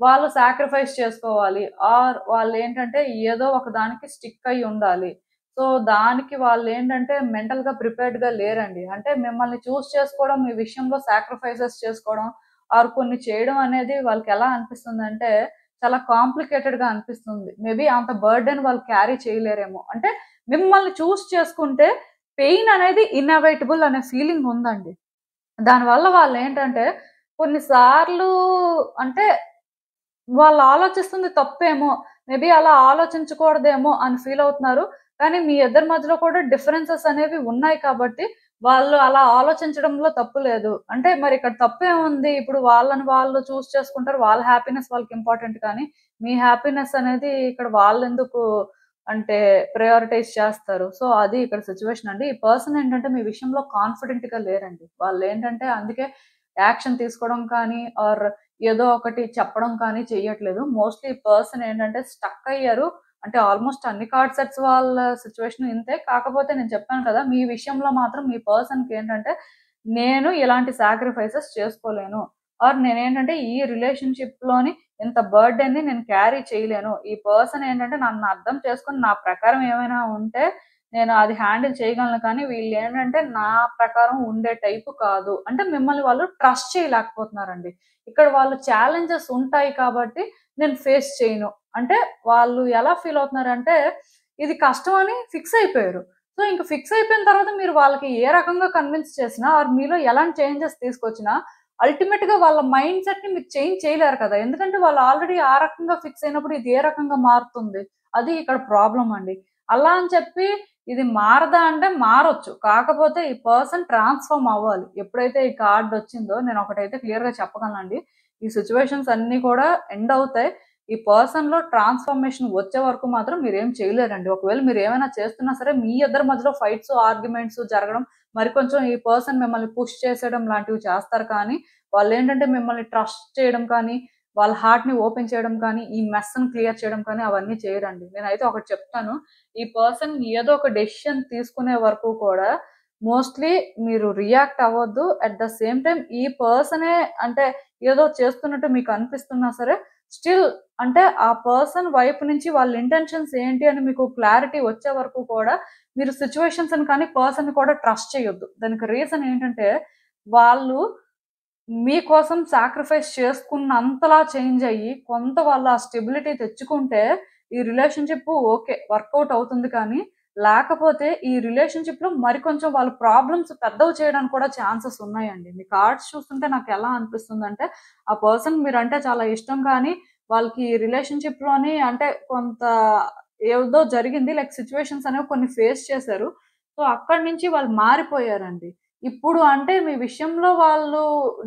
వాళ్ళు సాక్రిఫైస్ చేసుకోవాలి. ఆర్ వాళ్ళేంటంటే ఏదో ఒక దానికి స్టిక్ అయ్యి ఉండాలి. సో, దానికి వాళ్ళేంటంటే మెంటల్‌గా ప్రిపేర్డ్‌గా లేరండి. అంటే మిమ్మల్ని చూజ్ చేసుకోవడం, మీ విషయంలో సాక్రిఫైసెస్ చేసుకోవడం, ఆర్ కొన్ని చేయడం అనేది వాళ్ళకెలా అనిపిస్తుందంటే, చాలా కాంప్లికేటెడ్‌గా అనిపిస్తుంది. మేబీ అంత బర్డెన్ వాళ్ళు క్యారీ చేయలేరేమో. అంటే మిమ్మల్ని చూజ్ చేసుకుంటే పెయిన్ అనేది ఇన్నెవిటబుల్ అనే ఫీలింగ్ ఉందండి. దానివల్ల వాళ్ళేంటంటే కొన్ని సార్లు అంటే వాళ్ళు ఆలోచిస్తుంది తప్పేమో. మేబీ అలా ఆలోచించకూడదేమో అని ఫీల్ అవుతున్నారు. కానీ మీ ఇద్దరి మధ్యలో కూడా డిఫరెన్సెస్ అనేవి ఉన్నాయి కాబట్టి, వాళ్ళు అలా ఆలోచించడంలో తప్పు లేదు. అంటే మరి ఇక్కడ తప్పేముంది? ఇప్పుడు వాళ్ళని వాళ్ళు చూజ్ చేసుకుంటారు. వాళ్ళ హ్యాపీనెస్ వాళ్ళకి ఇంపార్టెంట్ కానీ, మీ హ్యాపీనెస్ అనేది ఇక్కడ వాళ్ళెందుకు అంటే ప్రయారిటైజ్ చేస్తారు. సో, అది ఇక్కడ సిట్యుయేషన్ అండి. ఈ పర్సన్ ఏంటంటే మీ విషయంలో కాన్ఫిడెంట్‌గా లేరండి. వాళ్ళేంటంటే అందుకే యాక్షన్ తీసుకోవడం కానీ ఆర్ ఏదో ఒకటి చెప్పడం కానీ చెయ్యట్లేదు. మోస్ట్‌లీ పర్సన్ ఏంటంటే స్టక్ అయ్యారు. అంటే ఆల్‌మోస్ట్ అన్ని కార్డ్ సెట్స్ వాళ్ళ సిట్యుయేషన్ ఇంతే. కాకపోతే నేను చెప్పాను కదా! మీ విషయంలో మాత్రం మీ పర్సన్‌కేంటంటే నేను ఇలాంటి సాక్రిఫైసెస్ చేసుకోలేను. ఆర్ నేనేంటంటే ఈ రిలేషన్‌షిప్‌లోని ఇంత బర్డెన్‌ని నేను క్యారీ చేయలేను. ఈ పర్సన్ ఏంటంటే నన్ను అర్థం చేసుకొని నా ప్రకారం ఏమైనా ఉంటే నేను అది హ్యాండిల్ చేయగలను కానీ వీళ్ళేంటంటే నా ప్రకారం ఉండే టైపు కాదు. అంటే మిమ్మల్ని వాళ్ళు ట్రస్ట్ చేయలేకపోతున్నారండి. ఇక్కడ వాళ్ళు ఛాలెంజెస్ ఉంటాయి కాబట్టి నేను ఫేస్ చేయను. అంటే వాళ్ళు ఎలా ఫీల్ అవుతున్నారంటే ఇది కష్టం అని ఫిక్స్ అయిపోయారు. సో, ఇంక ఫిక్స్ అయిపోయిన తర్వాత మీరు వాళ్ళకి ఏ రకంగా కన్విన్స్ చేసినా ఆర్ మీలో ఎలాంటి చేంజెస్ తీసుకొచ్చినా అల్టిమేట్‌గా వాళ్ళ మైండ్ సెట్‌ని మీరు చేంజ్ చేయలేరు కదా! ఎందుకంటే వాళ్ళు ఆల్రెడీ ఆ రకంగా ఫిక్స్ అయినప్పుడు ఇది ఏ రకంగా మారుతుంది? అది ఇక్కడ ప్రాబ్లమ్ అండి. అలా అని చెప్పి ఇది మారదా అంటే మారొచ్చు. కాకపోతే ఈ పర్సన్ ట్రాన్స్‌ఫార్మ్ అవ్వాలి. ఎప్పుడైతే ఈ కార్డ్ వచ్చిందో నేను ఒకటైతే క్లియర్‌గా చెప్పగలనండి. ఈ సిట్యుయేషన్స్ అన్నీ కూడా ఎండ్ అవుతాయి. ఈ పర్సన్‌లో ట్రాన్స్‌ఫర్మేషన్ వచ్చే వరకు మాత్రం మీరేం చేయలేరండి. ఒకవేళ మీరేమైనా చేస్తున్నా సరే మీ ఇద్దరి మధ్యలో ఫైట్స్, ఆర్గ్యుమెంట్స్ జరగడం, మరి కొంచెం ఈ పర్సన్ మిమ్మల్ని పుష్ చేసేయడం లాంటివి చేస్తారు కానీ, వాళ్ళేంటంటే మిమ్మల్ని ట్రస్ట్ చేయడం కానీ, వాళ్ళ హార్ట్‌ని ఓపెన్ చేయడం కానీ, ఈ మెస్‌ని క్లియర్ చేయడం కానీ అవన్నీ చేయరండి. నేనైతే ఒకటి చెప్తాను. ఈ పర్సన్ ఏదో ఒక డెసిషన్ తీసుకునే వరకు కూడా మోస్ట్‌లీ మీరు రియాక్ట్ అవ్వద్దు. అట్ ద సేమ్ టైమ్ ఈ పర్సనే అంటే ఏదో చేస్తున్నట్టు మీకు అనిపిస్తున్నా సరే స్టిల్ అంటే ఆ పర్సన్ వైపు నుంచి వాళ్ళ ఇంటెన్షన్స్ ఏంటి అని మీకు క్లారిటీ వచ్చే వరకు కూడా మీరు సిట్యుయేషన్స్‌ని కానీ, పర్సన్‌ని కూడా ట్రస్ట్ చేయొద్దు. దానికి రీజన్ ఏంటంటే, వాళ్ళు మీకోసం సాక్రిఫైస్ చేసుకున్నంతలా చేంజ్ అయ్యి, కొంత వాళ్ళు ఆ స్టెబిలిటీ తెచ్చుకుంటే, ఈ రిలేషన్‌షిప్ ఓకే. వర్కౌట్ అవుతుంది కానీ, లేకపోతే ఈ రిలేషన్‌షిప్‌లో మరికొంచెం వాళ్ళు ప్రాబ్లమ్స్ పెద్దవి చేయడానికి కూడా ఛాన్సెస్ ఉన్నాయండి. మీ కార్డ్స్ చూస్తుంటే నాకెలా అనిపిస్తుందంటే, ఆ పర్సన్ మీరంటే చాలా ఇష్టం కానీ, వాళ్ళకి రిలేషన్‌షిప్‌లోని అంటే కొంత ఏదో జరిగింది. లైక్ సిట్యుయేషన్స్ అనేవి కొన్ని ఫేస్ చేశారు. సో, అక్కడి నుంచి వాళ్ళు మారిపోయారండి. ఇప్పుడు అంటే మీ విషయంలో వాళ్ళు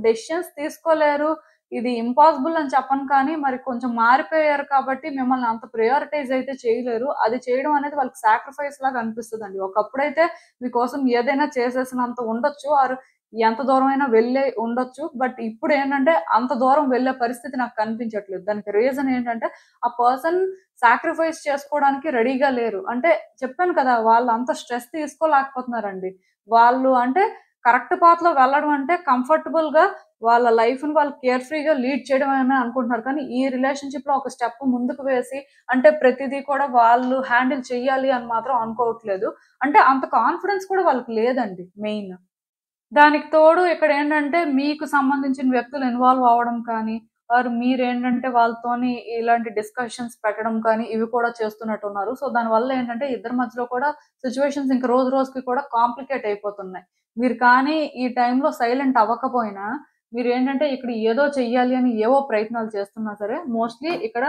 డెసిషన్స్ తీసుకోలేరు. ఇది ఇంపాసిబుల్ అని చెప్పను కానీ, మరి కొంచెం మారిపోయారు కాబట్టి మిమ్మల్ని అంత ప్రయారిటైజ్ అయితే చేయలేరు. అది చేయడం అనేది వాళ్ళకి సాక్రిఫైస్ లాగా అనిపిస్తదండి. ఒకప్పుడైతే మీకోసం ఏదైనా చేసేసినంత ఉండొచ్చు. ఆర్ ఎంత దూరమైనా వెళ్ళే ఉండొచ్చు. బట్ ఇప్పుడేంటంటే అంత దూరం వెళ్ళే పరిస్థితి నాకు కనిపించట్లేదు. దానికి రీజన్ ఏంటంటే, ఆ పర్సన్ సాక్రిఫైస్ చేసుకోవడానికి రెడీగా లేరు. అంటే చెప్పాను కదా! వాళ్ళు అంత స్ట్రెస్ తీసుకోలేకపోతున్నారండి. వాళ్ళు అంటే కరెక్ట్ పాత్‌లో వెళ్ళడం అంటే కంఫర్టబుల్‌గా వాళ్ళ లైఫ్‌ని వాళ్ళు కేర్ ఫ్రీగా లీడ్ చేయడమనే అనుకుంటున్నారు. కానీ ఈ రిలేషన్‌షిప్‌లో ఒక స్టెప్ ముందుకు వేసి అంటే ప్రతిదీ కూడా వాళ్ళు హ్యాండిల్ చెయ్యాలి అని మాత్రం అనుకోవట్లేదు. అంటే అంత కాన్ఫిడెన్స్ కూడా వాళ్ళకి లేదండి మెయిన్. దానికి తోడు ఇక్కడేంటంటే మీకు సంబంధించిన వ్యక్తులు ఇన్వాల్వ్ అవ్వడం కానీ, ఆర్ మీరేంటంటే వాళ్ళతోని ఇలాంటి డిస్కషన్స్ పెట్టడం కానీ, ఇవి కూడా చేస్తున్నట్టున్నారు. సో, దానివల్ల ఏంటంటే ఇద్దరి మధ్యలో కూడా సిట్యుయేషన్స్ ఇంక రోజు రోజుకి కూడా కాంప్లికేట్ అయిపోతున్నాయి. మీరు కానీ ఈ టైంలో సైలెంట్ అవ్వకపోయినా, మీరేంటంటే ఇక్కడ ఏదో చెయ్యాలి అని ఏవో ప్రయత్నాలు చేస్తున్నా సరే, మోస్ట్‌లీ ఇక్కడ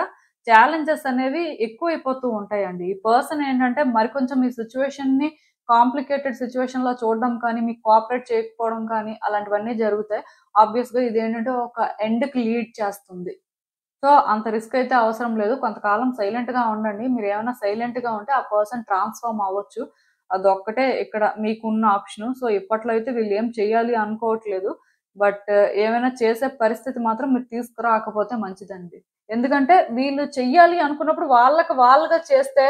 ఛాలెంజెస్ అనేవి ఎక్కువైపోతూ ఉంటాయండి. ఈ పర్సన్ ఏంటంటే మరికొంచెం మీ సిట్యుయేషన్‌ని కాంప్లికేటెడ్ సిట్యుయేషన్‌లో చూడడం కానీ, మీకు కోఆపరేట్ చేయకపోవడం కానీ, అలాంటివన్నీ జరుగుతాయి. ఆబ్వియస్‌గా ఇదేంటంటే ఒక ఎండ్‌కి లీడ్ చేస్తుంది. సో, అంత రిస్క్ అయితే అవసరం లేదు. కొంతకాలం సైలెంట్‌గా ఉండండి. మీరేమైనా సైలెంట్‌గా ఉంటే ఆ పర్సన్ ట్రాన్స్‌ఫార్మ్ అవ్వచ్చు. అదొక్కటే ఇక్కడ మీకున్న ఆప్షను. సో, ఇప్పట్లో అయితే వీళ్ళేం చేయాలి అనుకోవట్లేదు. బట్ ఏమైనా చేసే పరిస్థితి మాత్రం మీరు తీసుకురాకపోతే మంచిదండి. ఎందుకంటే వీళ్ళు చెయ్యాలి అనుకున్నప్పుడు వాళ్ళకి వాళ్ళుగా చేస్తే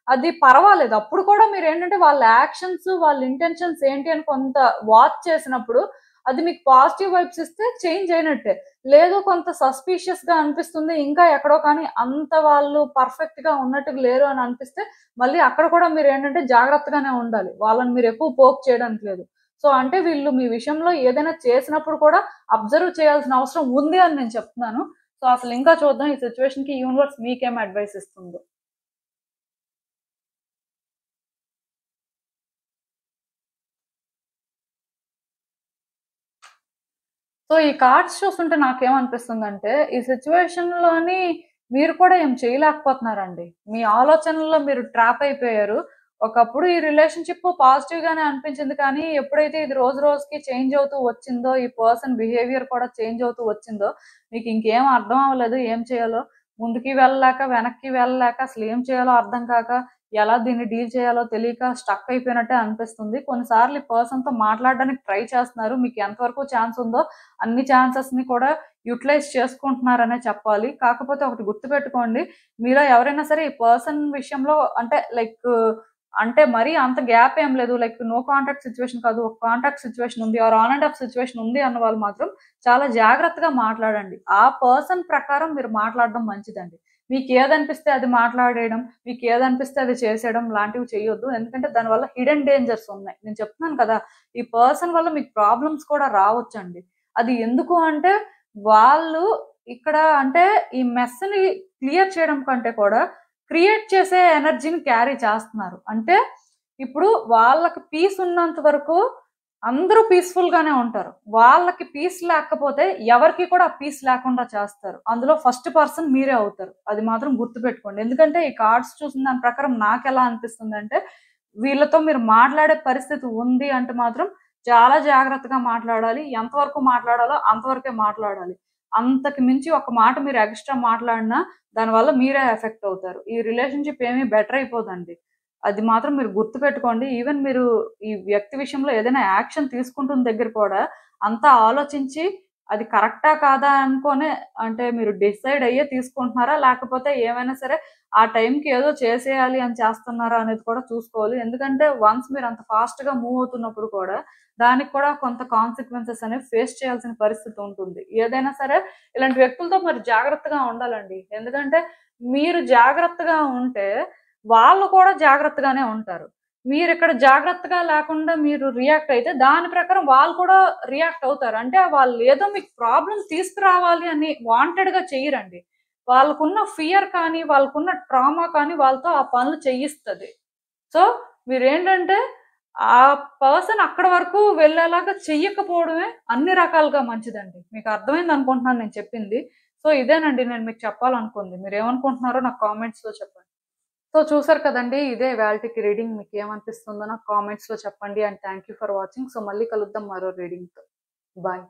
అది పర్వాలేదు. అప్పుడు కూడా మీరేంటంటే వాళ్ళ యాక్షన్స్, వాళ్ళ ఇంటెన్షన్స్ ఏంటి అని కొంత వాచ్ చేసినప్పుడు అది మీకు పాజిటివ్ వైబ్స్ ఇస్తే చేంజ్ అయినట్టే. లేదు కొంత సస్పీషియస్‌గా అనిపిస్తుంది. ఇంకా ఎక్కడో కానీ అంత వాళ్ళు పర్ఫెక్ట్‌గా ఉన్నట్టుగా లేరు అని అనిపిస్తే మళ్ళీ అక్కడ కూడా మీరేంటంటే జాగ్రత్తగానే ఉండాలి. వాళ్ళని మీరు ఎక్కువ పోక్ చేయడానికి లేదు. సో, అంటే వీళ్ళు మీ విషయంలో ఏదైనా చేసినప్పుడు కూడా అబ్జర్వ్ చేయాల్సిన అవసరం ఉంది అని నేను చెప్తున్నాను. సో, అసలు ఇంకా చూద్దాం ఈ సిట్యుయేషన్‌కి యూనివర్స్ మీకేం అడ్వైస్ ఇస్తుందో. సో, ఈ కార్డ్స్ చూస్తుంటే నాకేమనిపిస్తుందంటే, ఈ సిట్యుయేషన్‌లోని మీరు కూడా ఏం చేయలేకపోతున్నారండి. మీ ఆలోచనల్లో మీరు ట్రాప్ అయిపోయారు. ఒకప్పుడు ఈ రిలేషన్‌షిప్ పాజిటివ్‌గానే అనిపించింది కానీ, ఎప్పుడైతే ఇది రోజు రోజుకి చేంజ్ అవుతూ వచ్చిందో, ఈ పర్సన్ బిహేవియర్ కూడా చేంజ్ అవుతూ వచ్చిందో, మీకింకేం అర్థం అవ్వలేదు ఏం చేయాలో. ముందుకి వెళ్ళలేక, వెనక్కి వెళ్ళలేక, అసలేం చేయాలో అర్థం కాక, ఎలా దీన్ని డీల్ చేయాలో తెలియక స్టక్ అయిపోయినట్టే అనిపిస్తుంది. కొన్నిసార్లు ఈ పర్సన్‌తో మాట్లాడడానికి ట్రై చేస్తున్నారు. మీకు ఎంతవరకు ఛాన్స్ ఉందో అన్ని ఛాన్సెస్‌ని కూడా యుటిలైజ్ చేసుకుంటున్నారనే చెప్పాలి. కాకపోతే ఒకటి గుర్తుపెట్టుకోండి, మీలో ఎవరైనా సరే ఈ పర్సన్ విషయంలో అంటే లైక్ అంటే మరీ అంత గ్యాప్ ఏం లేదు. లైక్ నో కాంటాక్ట్ సిట్యుయేషన్ కాదు. ఒక కాంటాక్ట్ సిట్యుయేషన్ ఉంది or on and off situation ఉంది అన్న వాళ్ళు మాత్రం చాలా జాగ్రత్తగా మాట్లాడండి. ఆ పర్సన్ ప్రకారం మీరు మాట్లాడడం మంచిదండి. మీకేదనిపిస్తే అది మాట్లాడేయడం, మీకేదనిపిస్తే అది చేసేయడం లాంటివి చేయొద్దు. ఎందుకంటే దానివల్ల హిడెన్ డేంజర్స్ ఉన్నాయి. నేను చెప్తున్నాను కదా! ఈ పర్సన్ వల్ల మీకు ప్రాబ్లమ్స్ కూడా రావచ్చండి. అది ఎందుకు అంటే వాళ్ళు ఇక్కడ అంటే ఈ మెస్‌ని క్లియర్ చేయడం కంటే కూడా క్రియేట్ చేసే ఎనర్జీని క్యారీ చేస్తున్నారు. అంటే ఇప్పుడు వాళ్ళకి పీస్ ఉన్నంత వరకు అందరూ పీస్‌ఫుల్‌గానే ఉంటారు. వాళ్ళకి పీస్ లేకపోతే ఎవరికీ కూడా ఆ పీస్ లేకుండా చేస్తారు. అందులో ఫస్ట్ పర్సన్ మీరే అవుతారు. అది మాత్రం గుర్తుపెట్టుకోండి. ఎందుకంటే ఈ కార్డ్స్ చూసిన దాని ప్రకారం నాకెలా అనిపిస్తుందంటే, వీళ్ళతో మీరు మాట్లాడే పరిస్థితి ఉంది అంటే మాత్రం చాలా జాగ్రత్తగా మాట్లాడాలి. ఎంతవరకు మాట్లాడాలో అంతవరకే మాట్లాడాలి. అంతకు మించి ఒక మాట మీరు ఎక్స్‌ట్రా మాట్లాడినా దానివల్ల మీరే ఎఫెక్ట్ అవుతారు. ఈ రిలేషన్‌షిప్ ఏమి బెటర్ అయిపోదండి. అది మాత్రం మీరు గుర్తుపెట్టుకోండి. ఈవెన్ మీరు ఈ వ్యక్తి విషయంలో ఏదైనా యాక్షన్ తీసుకుంటున్న దగ్గర కూడా అంతా ఆలోచించి అది కరెక్టా? కాదా? అనుకోనే అంటే మీరు డిసైడ్ అయ్యే తీసుకుంటున్నారా? లేకపోతే ఏమైనా సరే ఆ టైంకి ఏదో చేసేయాలి అని చేస్తున్నారా? అనేది కూడా చూసుకోవాలి. ఎందుకంటే వన్స్ మీరు అంత ఫాస్ట్‌గా మూవ్ అవుతున్నప్పుడు కూడా దానికి కూడా కొంత కాన్సిక్వెన్సెస్ అనేవి ఫేస్ చేయాల్సిన పరిస్థితి ఉంటుంది. ఏదైనా సరే ఇలాంటి వ్యక్తులతో మరి జాగ్రత్తగా ఉండాలండి. ఎందుకంటే మీరు జాగ్రత్తగా ఉంటే వాళ్ళు కూడా జాగ్రత్తగానే ఉంటారు. మీరిక్కడ జాగ్రత్తగా లేకుండా మీరు రియాక్ట్ అయితే దాని ప్రకారం వాళ్ళు కూడా రియాక్ట్ అవుతారు. అంటే వాళ్ళేదో మీకు ప్రాబ్లమ్ తీసుకురావాలి అని వాంటెడ్‌గా చెయ్యరండి. వాళ్ళకున్న ఫియర్ కానీ, వాళ్ళకున్న ట్రామా కానీ వాళ్ళతో ఆ పనులు చేయిస్తది. సో, మీరేంటంటే ఆ పర్సన్ అక్కడి వరకు వెళ్ళేలాగా చెయ్యకపోవడమే అన్ని రకాలుగా మంచిదండి. మీకు అర్థమైందనుకుంటున్నాను నేను చెప్పింది. సో, ఇదేనండి నేను మీకు చెప్పాలనుకుంది. మీరేమనుకుంటున్నారో నాకు కామెంట్స్‌లో చెప్పండి. సో, చూసారు కదండీ! ఇదే ఇవాల్టికి రీడింగ్. మీకేమనిపిస్తుందో నాకు కామెంట్స్‌లో చెప్పండి. And thank you for watching. So, మళ్ళీ కలుద్దాం మరో రీడింగ్‌తో. బాయ్.